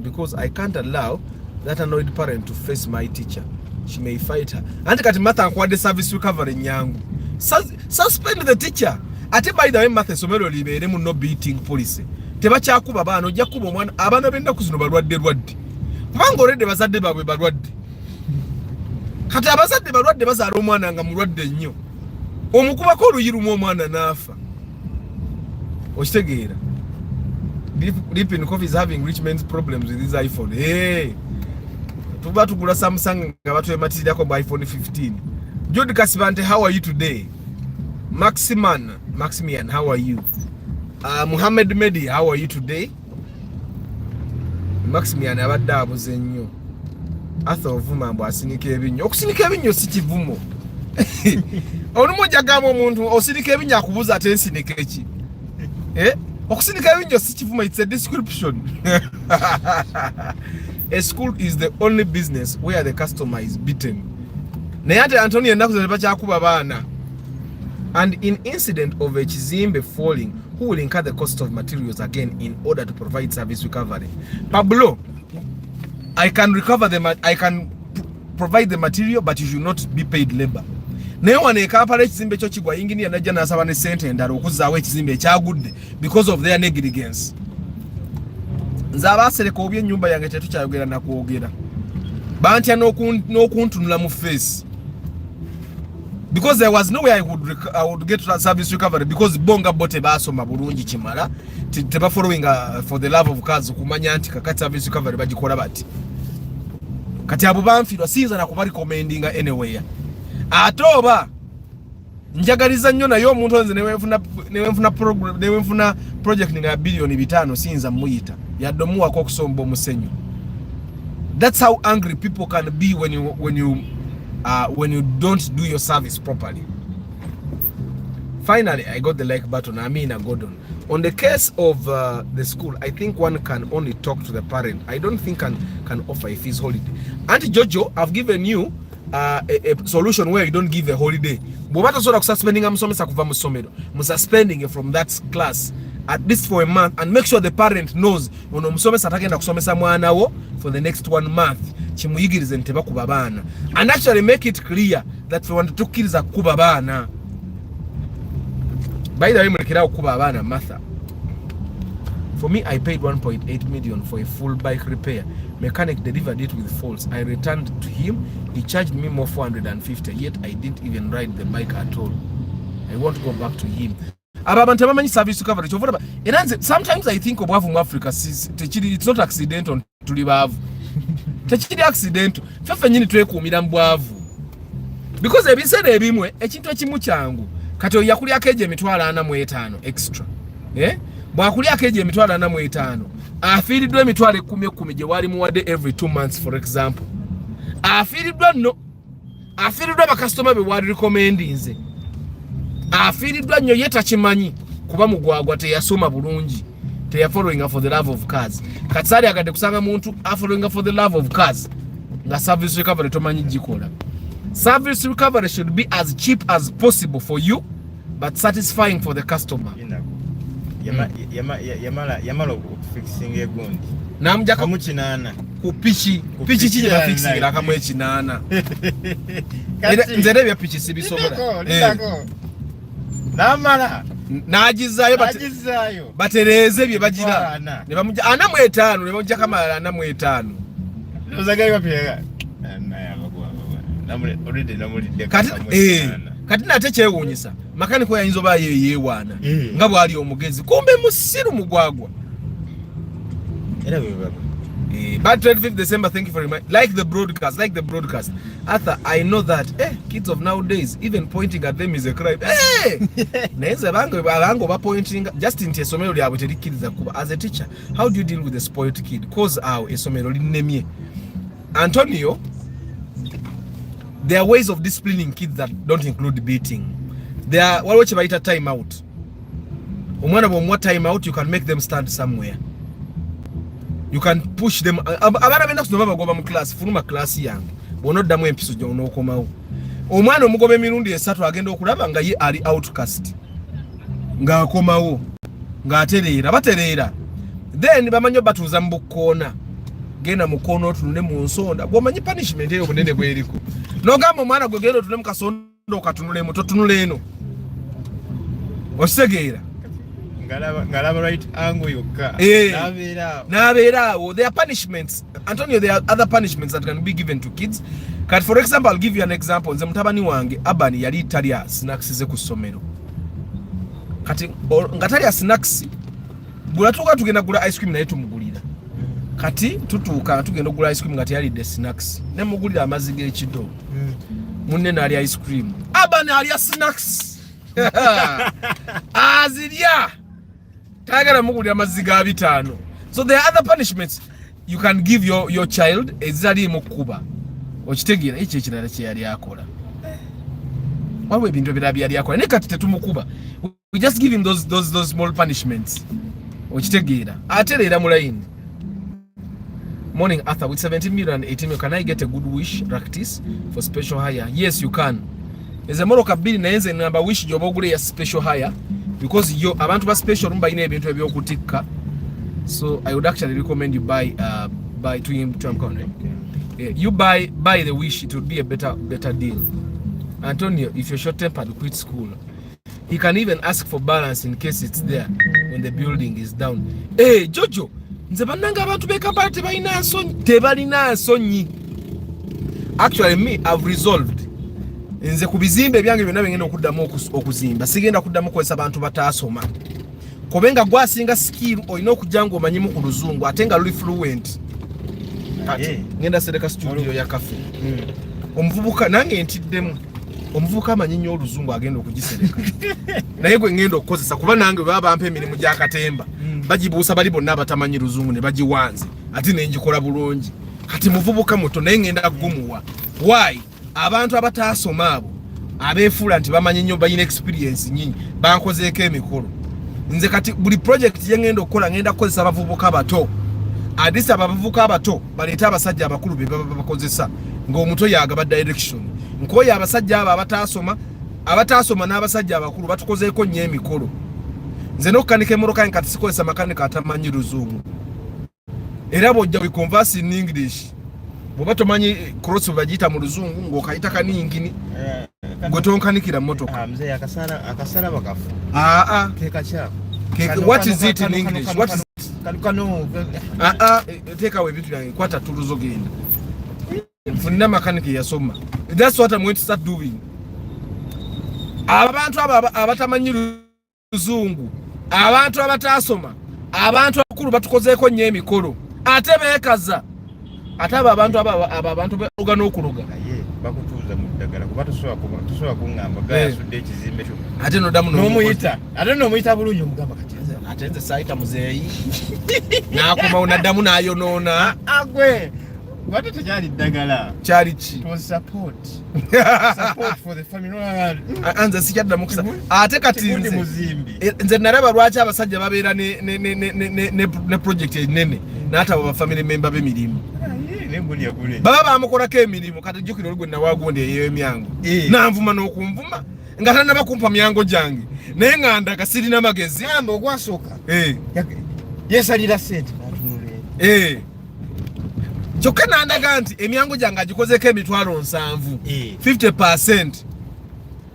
S1: because I can't allow that annoyed parent to face my teacher. She may fight her. And kati matha nkwade service recovery nyangu. Suspend the teacher. Ate by the way matha somero libere mu no beating policy. Teba kyakuba bana ojja kuba omwana abana benda kuzino balwadde. Kubanga already bazadde babwe balwadde. Kati abazadde balwadde bazaala omwana nga mulwadde nnyo. Omukubako oluyirumu omwana n'afa. Okitegeera? Deep in coffee is having rich men's problems with his iPhone. Hey! Tuba tugula Samsung nga batwe matirirako by iPhone 15. Jude Kasibante, how are you today? Maximian, how are you? Muhammad Medi, how are you today? Maximian abadde abuze nnyo. Arthur ovuma mbu asinika ebinnyo. Okusinika ebinnyo si kivumo. Olumoja gamo omuntu osirika ebinnyo akubuza ate nsinika eki. Okusinika ebinnyo si kivumo, it's a description. A school is the only business where the customer is beaten. Naye ate Anthony ennaku zino bakyakuba baana. And in incident of a kizimbe falling, who will incur the cost of materials again in order to provide service recovery? Pablo, I can provide the material, but you should not be paid labor. Naye wanekapala ekizimbe kyo kigwa yingini yanajja nasaba ne sente endala okuzaawo ekizimbe ekyagudde because of their negligence. Nze abaasereka oby ennyumba yange tetukyayogera nakwogera. Bantya n'okuntunula mu face. Because there was no way I would get service recovery because bonga bote basoma bulungi kimala teba following for the love of cause kumanya nti kakati service recovery bagikola bati. Kati abo banfirwa sinza na kubali commending anywhere. Atoba njagaliza nnyo nayo omuntu onze newenfuna project nga bilioni 5 sinza muyita yadomuwa ko kusomba omusenyu. That's how angry people can be when you don't do your service properly. Finally, I got the like button. Amina Gordon. On the case of the school, I think one can only talk to the parent. I don't think can offer a fees holiday. Auntie Jojo, I've given you a solution where you don't give a holiday. Bobata sort of suspending musomesa kuva musomero. Suspending from that class at least for a month and make sure the parent knows when musomesa atagenda kusomesa mwana wo for the next 1 month. Chimuyigirize nteba kuba bana. And actually make it clear that we want to tukiriza kuba bana. By the way, mulekera kuba bana Martha. For me, I paid 1.8 million for a full bike repair. Mechanic delivered it with faults. I returned to him. He charged me more 450, yet I didn't even ride the bike at all. I want to go back to him. Abantu abamanyi service recovery kyovula sometimes I think obwavu mu Africa it's not accidental tuli baavu. Tekiri accidental. Fefe nyini twekuumira mbwavu. Because ebiseera ebimwe ekintu ekimu kyangu kati yakulyako eje emitwalo 45 extra. Bwakulyako eje emitwalo 45 afiiriddwa emitwalo 10 gye wali muwadde every 2 months for example. Afiiriddwa bakasitoma be wali recommendinze. Afiiriddwa nnyo ye takimanyi kuba mugwagwa teyasoma bulungi. They are following for the love of cars. Katsari agadde kusanga muntu following for the love of cars. nga service recovery tomanyi gikola. Service recovery should be as cheap as possible for you but satisfying for the customer.
S3: Yamala fixing egundi
S1: namja
S3: kamu kinana
S1: ku pichi kije ba fixing la kamu ekinana nzere bya pichi sibisobola namala nagizayo batereze bye bagira ne bamuja ana mu 5 ne bamuja kama ana mu 5
S3: nozagayo bapega
S1: kati nate kyewunyisa makaniko yayinzo ba yeyewana nga bwali omugezi kumbe musiru mugwagwa
S3: era baba
S1: but 25th December, thank you for like the broadcast Arthur, I know that kids of nowadays even pointing at them is a crime. Neze bango ba pointing just in esomero lyabwe terikiriza kuba. As a teacher, how do you deal with a spoiled kid? Cause our esomero linemye Antonio, there are ways of disciplining kids that don't include beating. There are what you time out. Umwana bomwa time out, you can make them stand somewhere. You can push them. Abana benda kusoma bagoba mu class, fuluma class yange. Bono damu empiso jo nokomawo. Omwana omugobe mirundi esatu agenda okulaba nga ye ali outcast. Nga akomawo. Nga aterera, baterera. Then bamanyo batuza mbukona. Genda mukono otunule mu nsonda. Bwomanyi punishment eyo bunene bweriko. Nogamba omwana gwe genda otunule mu kasondo okatunule mu totunule eno. Osegeera.
S3: Ngalaba right angle yokka
S1: nabera there are punishments Antonio, there are other punishments that can be given to kids. Kat for example, I'll give you an example. Nze mutabani wange abani yali talya snacks ze ku ssomero kati ngatalya snacks bulatuka tugenda gula ice cream naye tumugulira kati tutuuka tugenda gula ice cream ngati yali de snacks ne mugulira amazzi g'ekido munne nali ice cream abani alya snacks azilya tagara mugulira amazzi ga 5. So there are other punishments you can give your child ezali mukuba okitegeera ekyo ekirala kye yali akola wabwe ebintu ebirala yali akola ne kati tetumukuba, we just give him those small punishments okitegeera aterera mu line. Morning Arthur, with 17 million and 18 million, can I get a good wish practice for special hire? Yes, you can. Eze moroka bili na enze namba wish jobogule ya special hire because yo abantu ba special rumba ine ebintu ebyokutikka. So I would actually recommend you buy to him to okay. You buy the wish, it would be a better deal. Antonio, if you're short-tempered, quit school. He can even ask for balance in case it's there when the building is down. Hey Jojo, nze bananga abantu bekapa tebalina nsonyi. Actually me, I've resolved. Nze kubizimbe byange byonna bengenda okuddamu okuzimba. Sigenda kuddamu kwesa abantu bataasoma. Kobenga gwasinga skill olina okujjanga omanyimu ku luzungu ate nga luli fluent. Ngenda sereka studio ya cafe. Omuvubuka nange ntiddemu. Omuvubuka amanyi nnyo oluzungu agenda okugisereka. Naye gwe ngenda okukozesa kuba nange baba bampa emirimu gya katemba. Bagibuusa bali bonna abatamanyi luzungu ne bagiwanze. Ate ne njikola bulungi. Kati muvubuka muto naye ngenda kugumuwa. Why? Abantu abataasoma abo abeefuula nti bamanyi nnyo bayina experience nyinyi bankozeeko emikolo. Nze kati buli project ye ngenda okukola ngenda kukozesa abavubuka abato. Adisa abavubuka abato baleeta abasajja abakulu be bakozesa ng'omuto yagaba direction. Nkoya abasajja abo abataasoma n'abasajja abakulu batukozeeko nnyo emikolo. Nze n'okukanika emmotoka kati sikozesa makanika atamanyi luzungu. Era bw'ojja biconverse in English. Bwoba tomanyi cross bagiyita mu luzungu ng'okayita kaningini gwe tonkanikira mmotoka.
S3: Mzee akasala bakafu. Keka kyako.
S1: What is it in English? What is
S3: Kano.
S1: Take away vitu yange kwata tuluzo genda. Mfunina makaniki yasoma. That's what I'm going to start doing. Abantu abatamanyi luzungu, abantu abataasoma, abantu abakulu batukozeeko nnyo emikolo. Ate beekaza. Ate abantu abantu bagana okuloga.
S3: Bakutuuza mu ddagala kuba tusobola kuŋŋamba gasudde ekizimbe kyo.
S1: Ate nodamu
S3: n'omuyita. Ate n'omuyita bulungi omugamba kati
S1: ate nze saayita muzeeyi. N'akomawo n'addamu n'ayonoona.
S3: Agwe. Watu tekyali ddagala.
S1: Kyali ki?
S3: It was support for the family.
S1: Anze sikyaddamu kusa. Ate kati nze nalaba lwaki abasajja babeera ne project ennene n'ataba ba family member b'emirimu. baba bamukolako emirimu kati jjukira olugwe nawagundi eyo emyango nanvuma n'okunvuma nga tanaba kumpa myango gyange naye nga ndaga sirina magezi
S3: amba ogwasooka yesalira ssente
S1: kyokka nandaga nti emyango gyange agikozeko emitwalo 7 50%,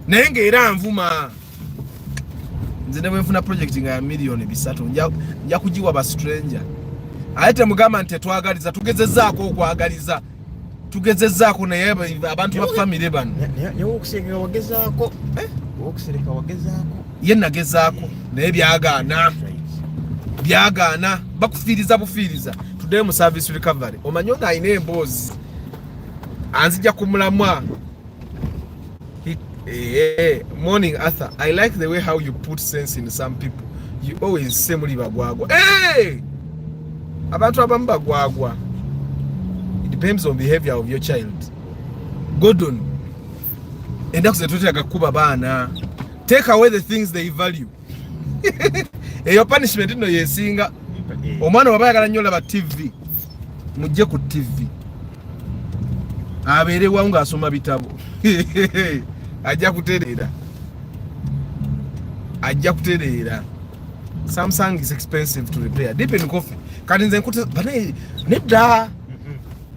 S1: naye ng'era nvuma. Nze ne bwenfuna project nga ya million 3 nja kugiwa ba stranger. Ate temugamba nti tetwagaliza, tugezezzaako okwagaliza, tugezezzaako naye abantu ba family bano.
S3: Naye okusereka wagezaako, okusereka wagezaako.
S1: Ye nagezaako naye byagaana bakufiiriza bufiiriza. Today mu service recovery omanyi nga ayina emboozi anzija kumulamwa. Morning Arthur, I like the way how you put sense in some people. You always say muli bagwagwa. Abantu abamu bagwagwa. It depends on behavior of your child. Gordon, enda kuzetotera gakuba baana. Take away the things they value. Your punishment no yesinga. Omwana wabayagala nnyo laba TV. Mujje ku TV. Abeere wangu asoma bitabo. Ajja kutereera. Samsung is expensive to repair. Deep in coffee. Kati nze nkute bane nedda.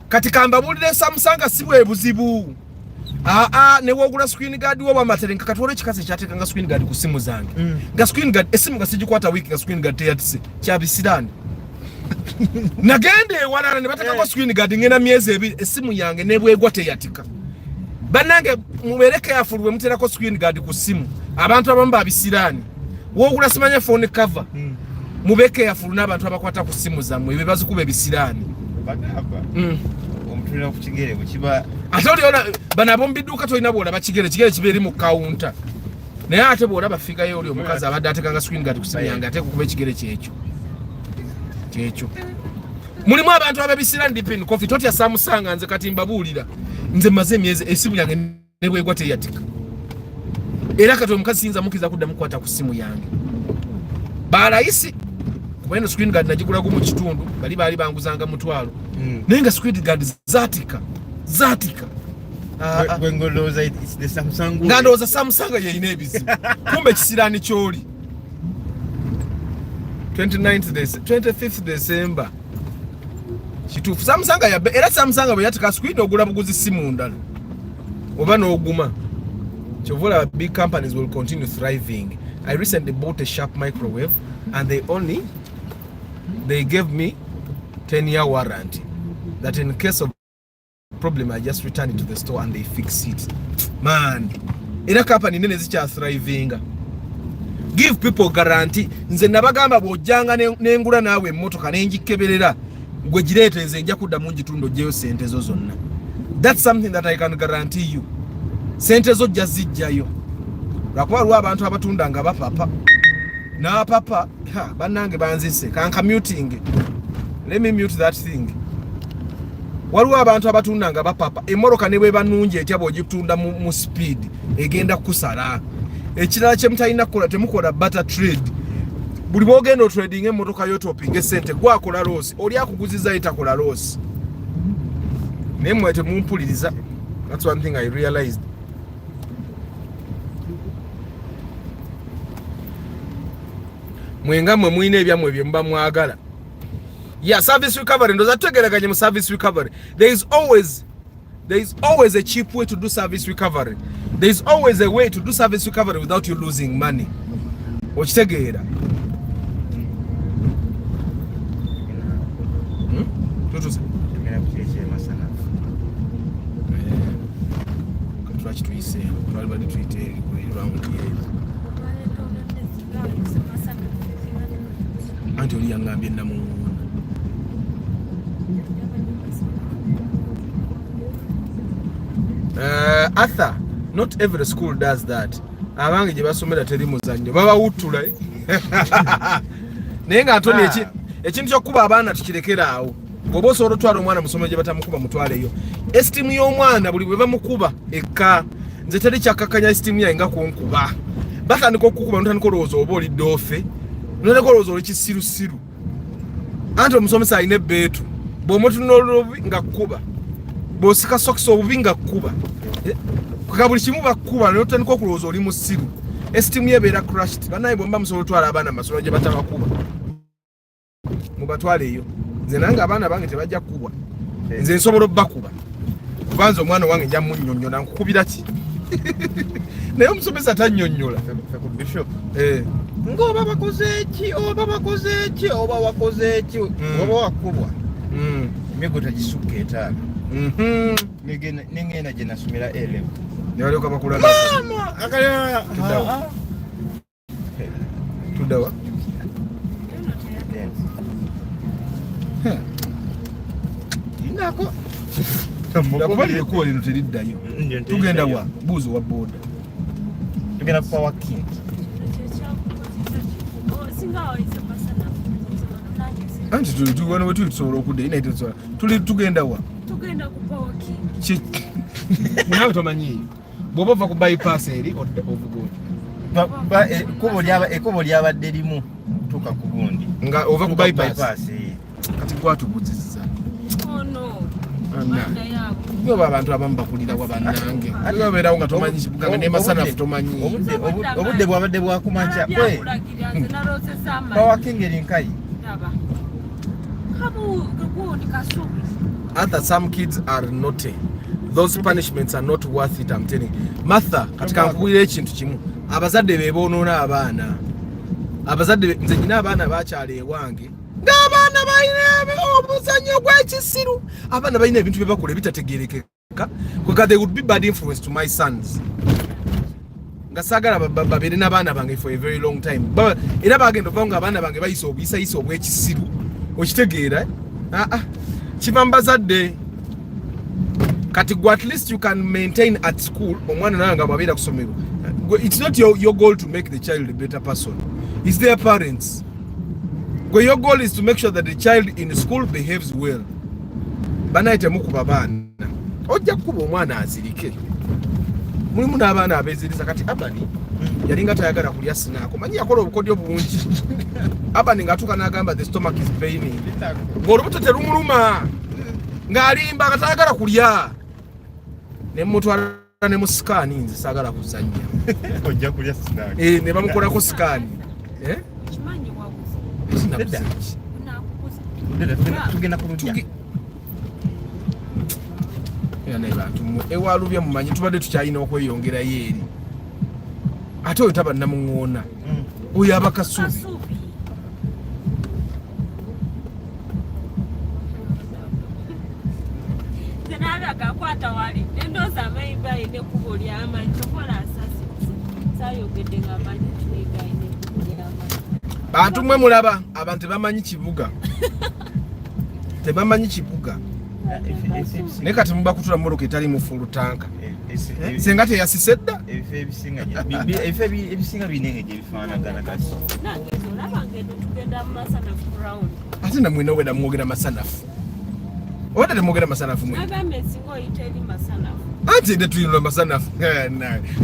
S1: Kati kamba bulire Samsung asibwe buzibu. Ne wogula screen guard wo bamaterenka kati wole kikase kyateka nga screen guard ku simu zange. Nga screen guard esimu gasijikwata week nga screen guard teyatise. Kyabisirani. Nagende walana ne bataka ko screen guard ngena myezi 2 esimu yange nebwegwa teyatika. Banange mubereke yafulwe muterako screen guard ku simu. Abantu abamu babisirani. Wogula simanya phone cover. Mubeke yafulu n'abantu abakwata ku simu zammwe ebibazo kuba ebisirani.
S3: Bagamba. Omutulira ku kigere kukiba.
S1: Atoli ona bana bombiduka toina bola bakigere kiberi mu counter. Naye ate bola bafika yo oli omukazi abadde atekanga screen guard ku simu yange ate kukuba ekigere kyekyo. Mulimu abantu ababisirani dipin coffee totya Samsung nze kati mbabulira. Nze maze myezi esimu yange nebwegwa teyatika. Era kati omukazi sinza mukiza kudda mukwata ku simu yange. Balayisi kubena screen guard najigula mu kitundu bali banguzanga mutwalo. Nenga screen guard zatika.
S3: Gwengoloza it's the Samsung.
S1: Ngandoza Samsung yeyina ebizibu. Kumbe kisirani kyoli. 25th December. Kitufu Samsung era Samsung bwe yatika screen ogula buguzi simu ndalo. Oba n'oguma. Chovola big companies will continue thriving. I recently bought a Sharp microwave and they gave me 10-year warranty that in case of problem I just return it to the store and they fix it. Man, era company nene zicha thriving. Give people guarantee. Nze nabagamba bwojjanga n'engula naawe emmotoka n'enjikeberera gwe gireete nze nja kudda mu ngitundo gyeyo sente zo zonna. That's something that I can guarantee you. Sente zo jja zijjayo. Lwakuba lwa abantu abatunda nga bapapa. Na papa, bannange banzise kanka muting. Let me mute that thing. Waliwo abantu abatunda nga bapapa. Emmoroka ne bwe banungi etya bw'ogitunda mu speed egenda kusala. Ekirala kye mutalina kukola temukola butter trade. Buli bwogenda trading emmotoka yo topinga sente gwakola loss. Oli akuguziza itakola loss. Nemwe temumpuliriza. That's one thing I realized. Mwenga mwe mwine ebyamwe bye mba mwagala. Yeah, service recovery ndoza tutegeraganye mu service recovery. There is always a cheap way to do service recovery. There is always a way to do service recovery without you losing money. Okitegeera. Tutuze.
S3: Ngena kucheche masana.
S1: Katwachi tuise. Twali tuite round here. Anti oli yangambye namu. Arthur, not every school does that. Abange gye basomera teri muzannyo baba wutula. Naye nga Antoni ekintu ky'okuba abaana tukirekera awo. Bw'oba osobola otwala omwana musomero gye batamukuba mutwaleyo. Estimu y'omwana buli bwe bamukuba ekka. Nze teri kyakkakanya estimu yange nga kunkuba. Batandika okukuba notandika olowooza oba olidde ofe. Notandika olowooza oli kisirusiru. Anti omusomesa alina ebbeetu. bw'omutunula olubi nga kkuba, bw'osika sokisi obubi nga kkuba, ka buli kimu bakkuba n'otandika okulowooza oli musiru, esitimu yebeera crushed. Bannaye bwemba musobola otwala abaana masomero gye batabakuba, mubatwale eyo. Nze nange abaana bange tebajja kkubwa, nze nsobola obbakuba kubanza omwana wange nja munnyonnyola nkukubira ki naye omusomesa tannyonnyola ng'oba bakoze ki oba wakoze ki oba wakkubwa emigo tagisukka etaano nengenda gye nasomera elevu nebalyoka bakulaga tuddawa inako nakubalire kuba lino teriddayo. Tugenda wa buuzo wa booda,
S3: tugenda kupa waking.
S1: Anti tuwana we tusobola okudda inaite tuli tugenda wa nawe tomanyiyo bw'oba ova ku bypass eri ovuga
S3: ekkubo lyabadde limu kutuuka ku gundi
S1: nga ova ku bypass kati gwatubuzizza oba abantu abamu bakulirawa bannange babeerawo nga tomanyi kibuga nga nemasanafu tomanyi
S3: obudde bwabadde bwakumakya bawakinga erinkayi.
S1: Other some kids are naughty. Those punishments are not worth it, I'm telling you. Martha, katika nkuwire ekintu kimu, abazadde bebonoona abaana. Abazadde nze nyina abaana bakyala ewange ng'abaana balina omuzannyo gw'ekisiru, abaana balina ebintu bye bakola ebitategeerekeka, kuga they would be bad influence to my sons. Nga saagala babeere n'abaana bange for a very long time. Era bagenda okuva nga abaana bange bayisa obuyisayisa obw'ekisiru, okitegeera kiva mu bazadde. Kati gwe at least you can maintain at school omwana nawe nga bwabeera ku ssomero. It's not your goal to make the child a better person. It's their parents. Your goal is to make sure that the child in school behaves well. Banaye temukuba baana. Ojja kukuba omwana azirike. Mulimu n'abaana abeeziriza. Kati Abani yalinga tayagala kulya sinaako. Manyi yakola obukodyo bungi. Abani ng'atuuka n'agamba the stomach is paining. Ng'olubuto terumuluma. Ng'alimba nga tayagala kulya. Ne mutwala ne mu sikaani nze saagala kuzannya.
S3: Ojja kulya sinaako.
S1: Ne bamukolako sikaani.
S3: Tugenda kuludya
S1: ewalubya mumanyi tubadde tukyalina okweyongerayo eri ate oyo taba namuŋŋoona oyo aba kasubi. Bantu mwe mulaba abantu tebamanyi kibuga. Tebamanyi kibuga. Ne kati muba kutula mmoloka etali mu full tank. Senga teyasise dda.
S3: Ebisinga binenge gye bifaanagana kasi.
S1: Ate na mwina weda mwogera masanafu. Oweda temwogera masanafu mwe. Ate nde tulina masanafu.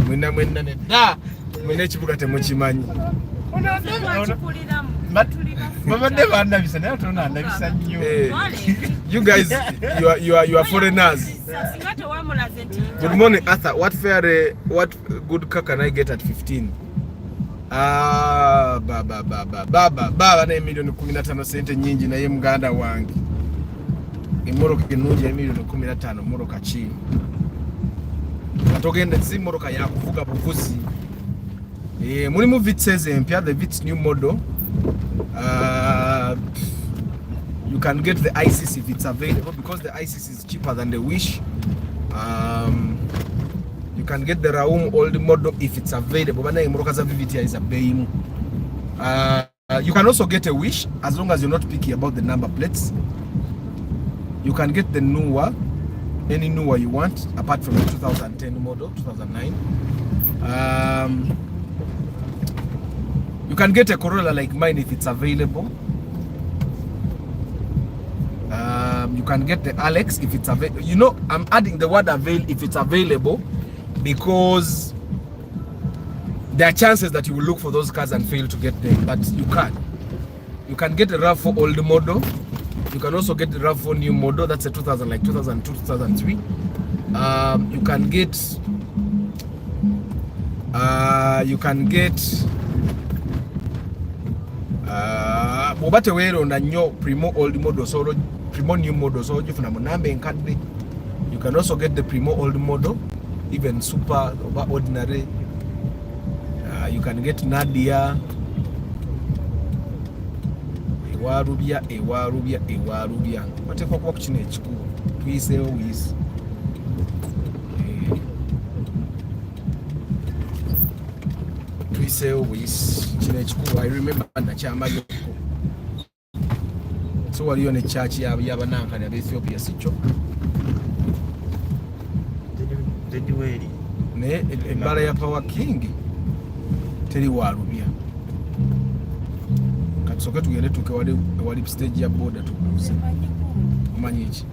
S1: Mwina nedda. Mwina ekibuga temukimanyi. You guys, you are foreigners. Good morning, Arthur. What good car can I get at 15? Baba na milioni 15 sente nyingi na ye muganda wange. Imoroka kinungi ya milioni 15 moroka chini. Atogende zi moroka ya kuvuga buvuzi. Mulimu Vitz empya, the Vitz new model. You can get the ICC if it's available because the ICC is cheaper than the Wish. You can get the Raum old model if it's available. Bana imoroka za VVTI is a beim. You can also get a Wish as long as you're not picky about the number plates. You can get the newer, any newer you want, apart from the 2010 model, 2009. You can get a Corolla like mine if it's available. You can get the Alex if it's available. You know, I'm adding the word avail if it's available because there are chances that you will look for those cars and fail to get them, but you can. You can get a RAV4 old model. You can also get the RAV4 new model. That's a 2000, like 2002, 2003. You can get Bobate wero na nyo primo old model, so primo new model, so you can also get the primo old model, even super over ordinary. You can get Nadia. Ewarubia. Whatever work chinech ku. Twise always. Twise always chinech ku. I remember na chama yoko. So waliyo ne church y'abananka ya Ethiopia sicho.
S3: Tediweri.
S1: Ne ebala ya Power King. Teri warubia. Soke tugende tuke wali stage ya boda tukuze. Umanyichi.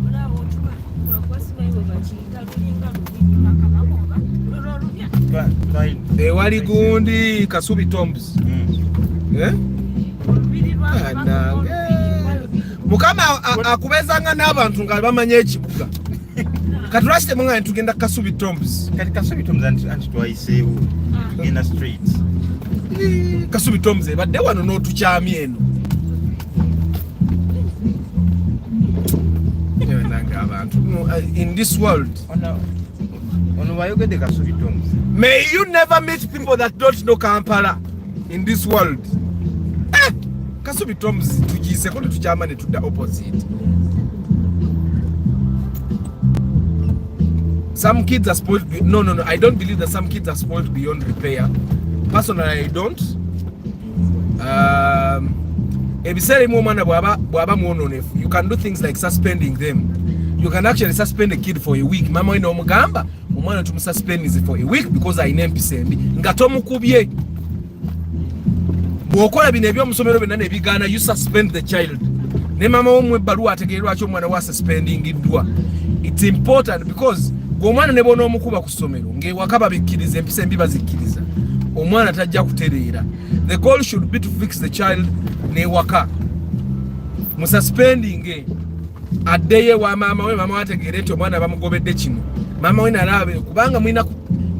S1: Wali gundi Kasubi Tombs. Mukama akubezanga n'abantu nga bamanye ekibuga. Katurashite munga tugenda Kasubi Tombs.
S3: Kati Kasubi Tombs anti twayiseewo in the streets.
S1: Kasubi Tombs badde wano n'otukyamye eno. In this world, may you never meet people that don't know Kampala in this world. Kasubi Tombs tujise kono tukyamane to the opposite. Some kids are spoiled. No, I don't believe that some kids are spoiled beyond repair. Personally, I don't. You can do things like suspending them. You can actually suspend a kid for a week. Mama ino mugamba, umwana tumususpend is for a week because I name pisembi. Ngatomu kubye. Bwokola bino ebyomusomero binane bigana, you suspend the child. Ne mama omwe baluwa ategeerwa kyo mwana wa suspending idwa. It's important because omwana ne bono omukuba ku ssomero nge wakaba bikkiriza empisa embi bazikiriza omwana tajja kutereera. The goal should be to fix the child ne waka mu suspending adeye wa mama we mama wategeere nti omwana bamugobedde kino mama we nalabe kubanga mwina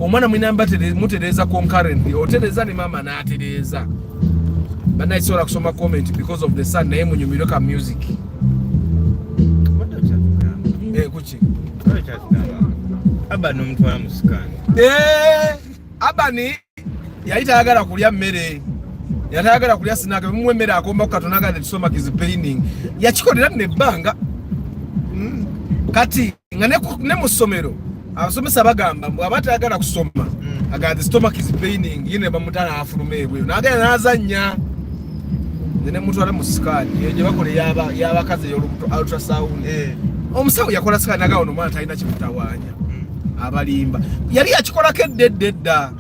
S1: omwana mwina mbatere mutereza concurrently otereza ne mama naatereza bana isola kusoma comment because of the son naye munyumiro ka music kuchi
S3: Abani omutwala musikani.
S1: Abani yalitayagala kulya mmere. Yatayagala kulya sinaka mumwe mmere akomba kukatonagala tusoma kizipaining. Yakikolera nebbanga. Kati nga ne musomero abasomesa bagamba bw'abatayagala kusoma agaze stomach is paining yine bamutana afulumebwe nagenda nazanya ne mutwala musikani yeje bakole yabakaze y'olubuto ultrasound omusawo yakola sikani nagawo no mwana talina kimutawanya abalimba yali yakikola keddedda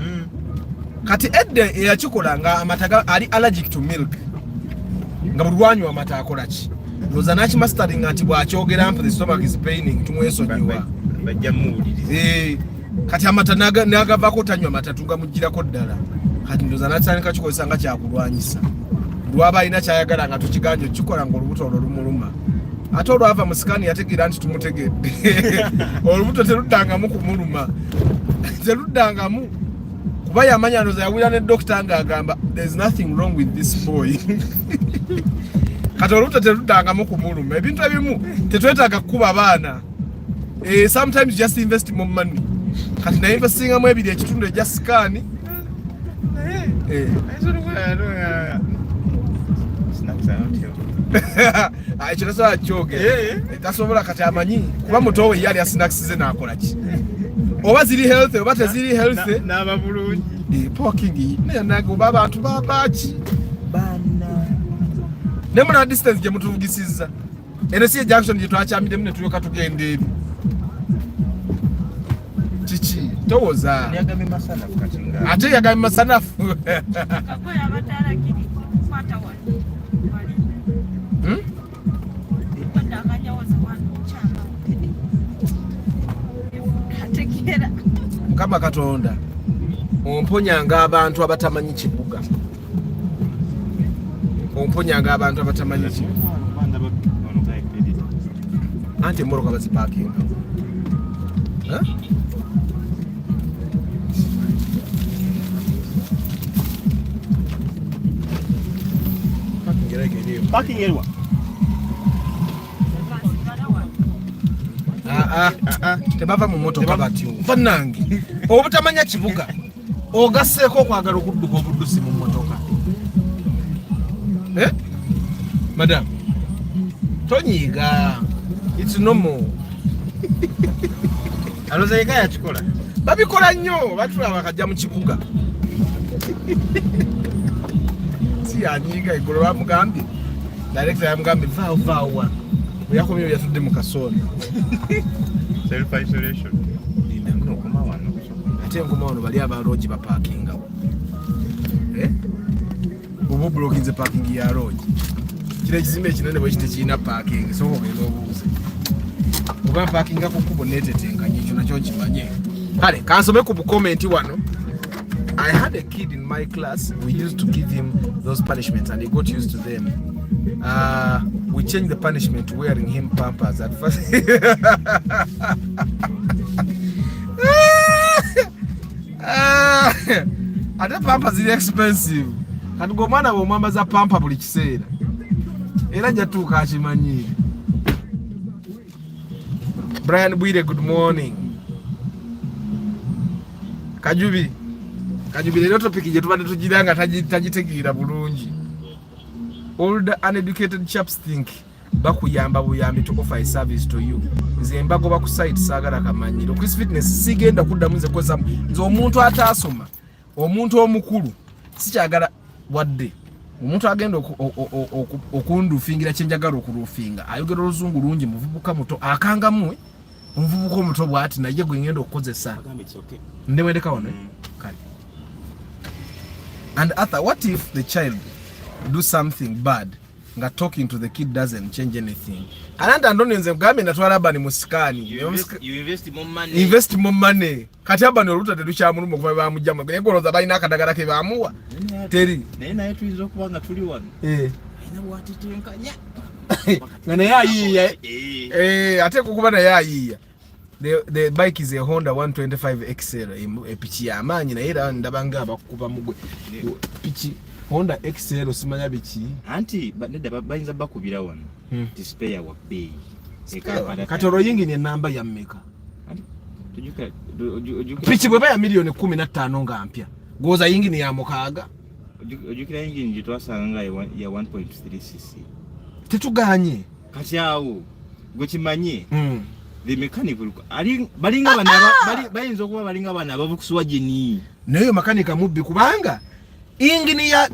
S1: kati edde yakikola nga amataga ali allergic to milk nga bulwanywa amata akola ki loza nachi mastering anti bwakyogera mpu the stomach is paining tumwesonyiwa
S3: bajja muwuliriza
S1: kati amata nagavako tanywa amata tunga mugirako ddala kati ndoza natandika kikozesa nga kyakulwanyisa lwaba alina kyayagala nga tukiganjo kikola ng'olubuto olwo lumuluma ate olwava musikani yategeera nti tumutegedde olubuto teruddangamu kumuluma teruddangamu kuba yamanya ndoza yawulira ne dokita ng'agamba there's nothing wrong with this boy kati olubuto teruddangamu kumuluma ebintu ebimu tetwetaaga kukuba abaana sometimes just invest more money kati na investingamu ebiri ekitundu eja sikani ekirasobola kyoge tasobola kati amanyi kuba mutowe yali asinakisi ze nakola ki oba ziri healthy oba teziri healthy
S3: n'aba bulungi
S1: parking naye oba abantu babaki ne muna distance gye mutuvugisiza eno si junction gye twakyamidemu ne tulyoka tugenda eri kiki towoza ate yagambye masanafu Mukama Katonda omponyanga abantu abatamanyi kibuga omponyanga abantu abatamanyi kibuga anti moroka bazi parking
S3: parking area
S1: tebava mu motoka batyo mfanange obutamanya kibuga ogasseeko okwagala okudduka obuddusi mu motoka madam tonyiiga it's normal
S3: alozayika yakikola
S1: babikola nnyo batulaba bakajja mu kibuga si yanyiiga egolo bamugambye director yamugambye vaawa yakomye yatudde mu kasoona
S3: self isolation no koma wano
S1: ate ngoma wano bali abaloogi bapakinga oba blokinze parking ya loogi kino ekizimbe ekinene bwe kitekirina parking sooka ogenda obuuze oba parkinga ku kkubo neetetenkanye ekyo nakyo kimanye kale kansome ku bukomenti wano. I had a kid in my class. We used to give him those punishments and he got used to them. We changed the punishment to wearing him pampers at first. Ate pampers is expensive. Kati gomwana bw'omwambaza pampa buli kiseera. Era jatuuka akimanyiire. Brian Bwire, good morning. Kajubi lero topic gye tubadde tugiranga tagitegeera bulungi. Older uneducated chaps think bakuyamba buyambi to offer a service to you. Nze mbagoba ku site saagala kamanyiro. Chris Fitness sigenda kuddamu nze kwesa nze omuntu ataasoma, omuntu omukulu sikyagala wadde. Omuntu agenda okundufingira kyenjagala okurufinga. Ayogera oluzungu lungi muvubuka muto akangamwe. Omuvubuka omuto bw'ati naye gwe ngenda okukozesa. Ndewendeka wano. Kale. And Arthur, what if the child do something bad? Nga talking to the kid doesn't change anything. Ananda ndoni nze mgambe natwala abani musikani.
S3: You invest more money.
S1: Invest more money. Kati abani oluta teducha mulumbo kuba bamujjama. Ngoloza balina akadagala ke bamuwa. Teri.
S3: Naye tuyinza okuba nga tuli wano. Ayina bw'atitenkanya.
S1: Ngana yayiya. Ate kukuba na yayiya. The bike is a Honda 125 XL. Epichi ya amanyi na era ndabanga abakuba mugwe. Pichi Honda XL simanya bichi.
S3: Anti badde bayinza bakubira wano. Ti spare wa bay.
S1: Katoro yingi ni namba ya mmeka.
S3: Tujuka
S1: pichi bweba ya milioni 15 nga mpya. Goza yingi ni ya mukaaga.
S3: Ojukira yingi njitwasanga ya 1.3cc.
S1: Tetuganye.
S3: Kati awo gwe kimanye. The mechanic balinga bana bayinza okuba balinga bana abavukuswa jeni. Nayo
S1: makanika mubbi kubanga ingini ya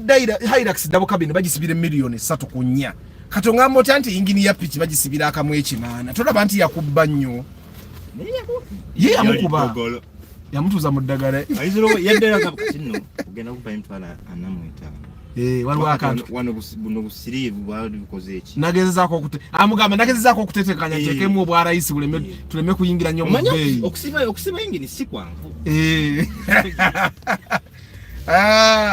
S1: Hilux double cabin bagisibire milioni 3 kunya. Katonga moti anti ingini ya pichi bagisibira akamwe ekimana. Tolaba anti yakubba nnyo. Ye amukuba. Yamutuza mu ddagala.
S3: Ayiziro yaddera kapino ogenda kuba intwala anamwita.
S1: Waliwo akantu
S3: wano buno busirivu bwali bukoze eki.
S1: Nagezezaako okutetekanya tekemu obwa rais tuleme kuyingira nnyo mu bay.
S3: Okusiba ingini si kwangu.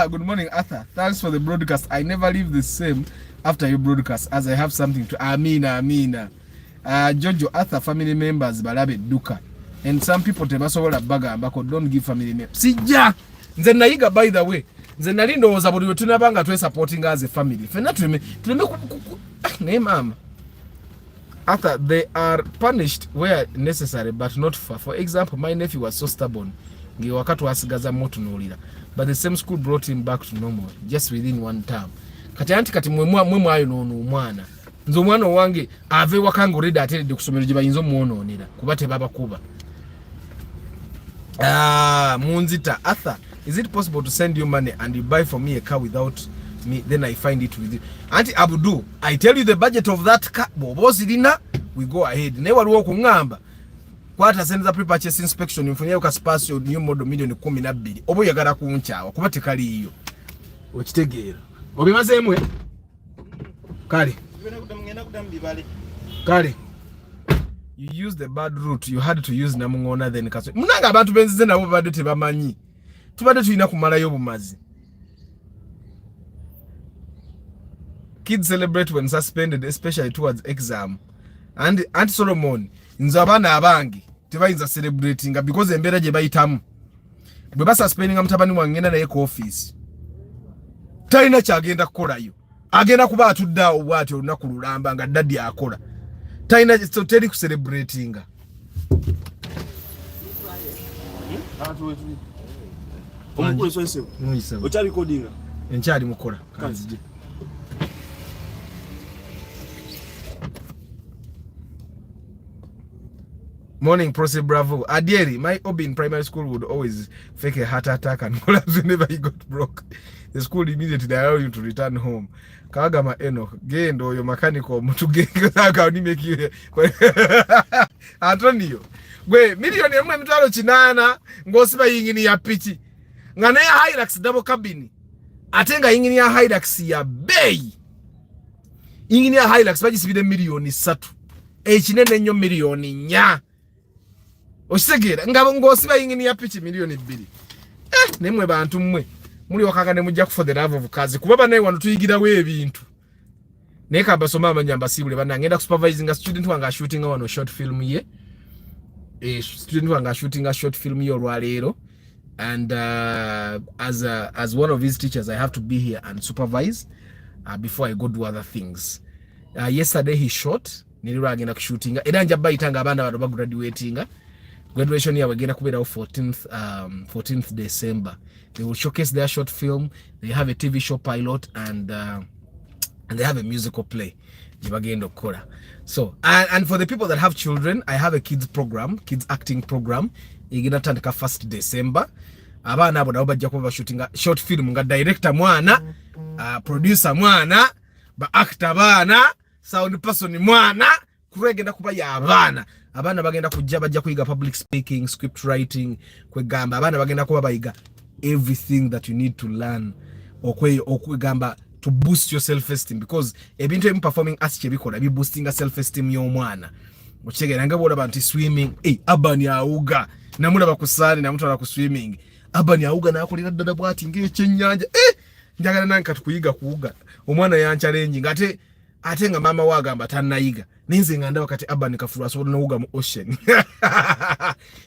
S1: Good morning, Arthur. Thanks for the broadcast. I never leave the same after you broadcast as I have something to. Amina. Jojo, Arthur, family members balabe duka. And some people tebasobola bagambako don't give family members. Sijja. Nze nayiga by the way. Nze nali ndowooza buli we tunabanga twe supporting as a family. Fena tuleme naye mama. Arthur, they are punished where necessary but not far. For example, my nephew was so stubborn. Nge wakati wasigaza moto nolira. But the same school brought him back to normal just within one term. Kati mwe ayo nono omwana. Nze omwana wange ave wakanga already atedde kusomero gye bayinza omwonoonera kuba tebaba kuba. Munzita, Arthur, is it possible to send you money and you buy for me a car without me, then I find it with you? Auntie Abdu, I tell you the budget of that car, bobozirina, we go ahead. Never walk ngamba. Kwata send the pre-purchase inspection mfunye ka spatial new model milioni 12. Obo yagala kunchawa kuba tekali iyo. Okitegeera. Obimaze emwe? Kale. Kale. You use the bad route, you had to use namungona then kaso. Munanga abantu benzize nabo badde tebamanyi. Tubadde tulina kumalayo bumazi. Kids celebrate when suspended, especially towards exam. and Aunt Solomon nze abaana abange tebayinza celebrating because embeera gye bayitamu bwe basuspendinga mutabani wange ngenda naye ku office talina kyagenda kukolayo agenda kuba atudde awo bw'ati olunaku lulamba nga daddy akola talina teri ku celebrating.
S4: Ochali coding
S1: enkyali mukola kanzije. Morning, Proce Bravo. Adieri, my hobby in primary school would always fake a heart attack and collapse whenever he got broke. The school immediately allowed you to return home. Kagama Enoch, gendo your mechanical to get make you Antonio. Gwe milioni mwe mtalo chinana ngosiba yingini ya pichi. Ngana ya Hilux double cabin. Atenga yingini ya Hilux ya bay. Yingini ya Hilux baji sibide milioni 3. Echinene nyo milioni nya. Osegera ngabo ngosiba yingini ya pichi milioni 2. Nemwe bantu mmwe muli wakagane mujja for the love of kazi kubaba naye wano tuyigira we ebintu neka basoma amanyamba sibule bana ngenda supervising a student wanga shooting wano short film ye student wanga shooting a short film yo lwalero and as one of his teachers I have to be here and supervise before I go do other things. Yesterday he shot nilira agenda ku shooting era njja bayitanga abana bado ba graduating. Graduation year we're kubera 14th December. They will showcase their short film. They have a TV show pilot and they have a musical play. So and for the people that have children, I have a kids program, kids acting program. Igina tandika 1st December. Abana abo nabo bajja kuba shooting a short film nga director mwana, producer mwana, ba actor bana, sound person mwana, kuregenda kuba ya abana bagenda kujja bajja kuyiga public speaking, script writing, kwegamba abana bagenda kuba bayiga everything that you need to learn okwegamba to boost your self esteem because ebintu ebimu performing arts chebikola bi boosting self esteem y'omwana okigera nga bola bantu swimming abani auga namula bakusali na mtu ala ku swimming abani auga na akolera dada bwati ng'ekyennyanja njagala nanka tukuyiga kuuga omwana ya challenge ngate ate nga mama wagamba tanayiga ninze nganda wakati abani kafuru asobola n'uga mu ocean.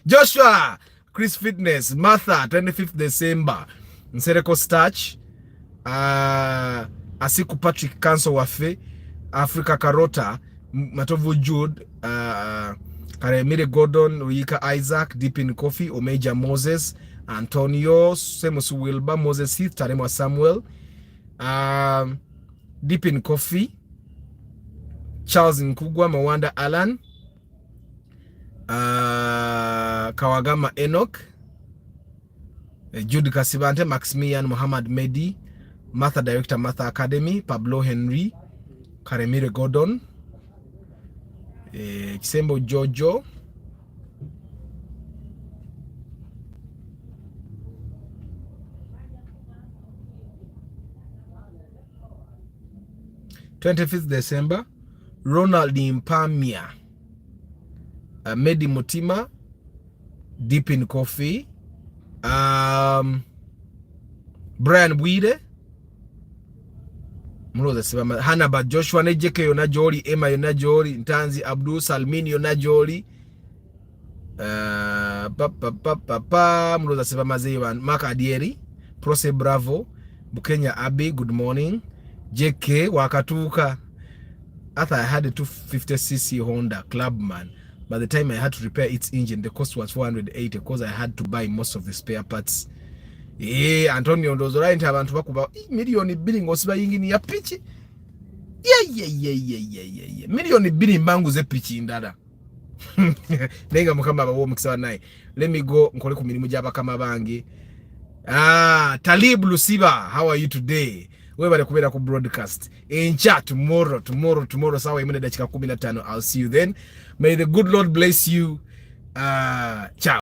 S1: Joshua Chris Fitness Martha 25th December Nsereko Starch Asiku Patrick Council wafe Africa Karota Matovu Jude Karemire Gordon Uyika Isaac Deep in Coffee Omeja Moses Antonio Semusu Wilba Moses Heath Taremwa Samuel Deep in Coffee Charles Nkugwa Mawanda Alan Kawagama Enoch Jude Kasibante Maximian Muhammad Medi Martha Director Martha Academy Pablo Henry Karemire Gordon Kisembo Jojo (25th December) Ronald Impamia Medi Mutima Deep in Coffee Brian Bwire Mloza Sibama Hanaba Joshua Nejeke yona joli Emma yona joli Ntanzi Abdul Salmini yona joli Mloza Sibama Zewan Maka Adieri Proce Bravo Bukenya Abbey good morning JK Wakatuka. I thought I had a 250cc Honda Clubman. By the time I had to repair its engine, the cost was 480 because I had to buy most of the spare parts. Antonio ndozo right abantu bakuba milioni 2 ngosiba yingini ya pichi. Milioni 2 mbangu ze pichi ndada. Nenga mukamba bawo mukisa naye. Let me go nkole ku mirimu jaba kama bangi. Talib Lusiba, how are you today? We bale kubera ku broadcast encha tomorrow sawa imene dakika 15. I'll see you then. May the good Lord bless you. Ciao.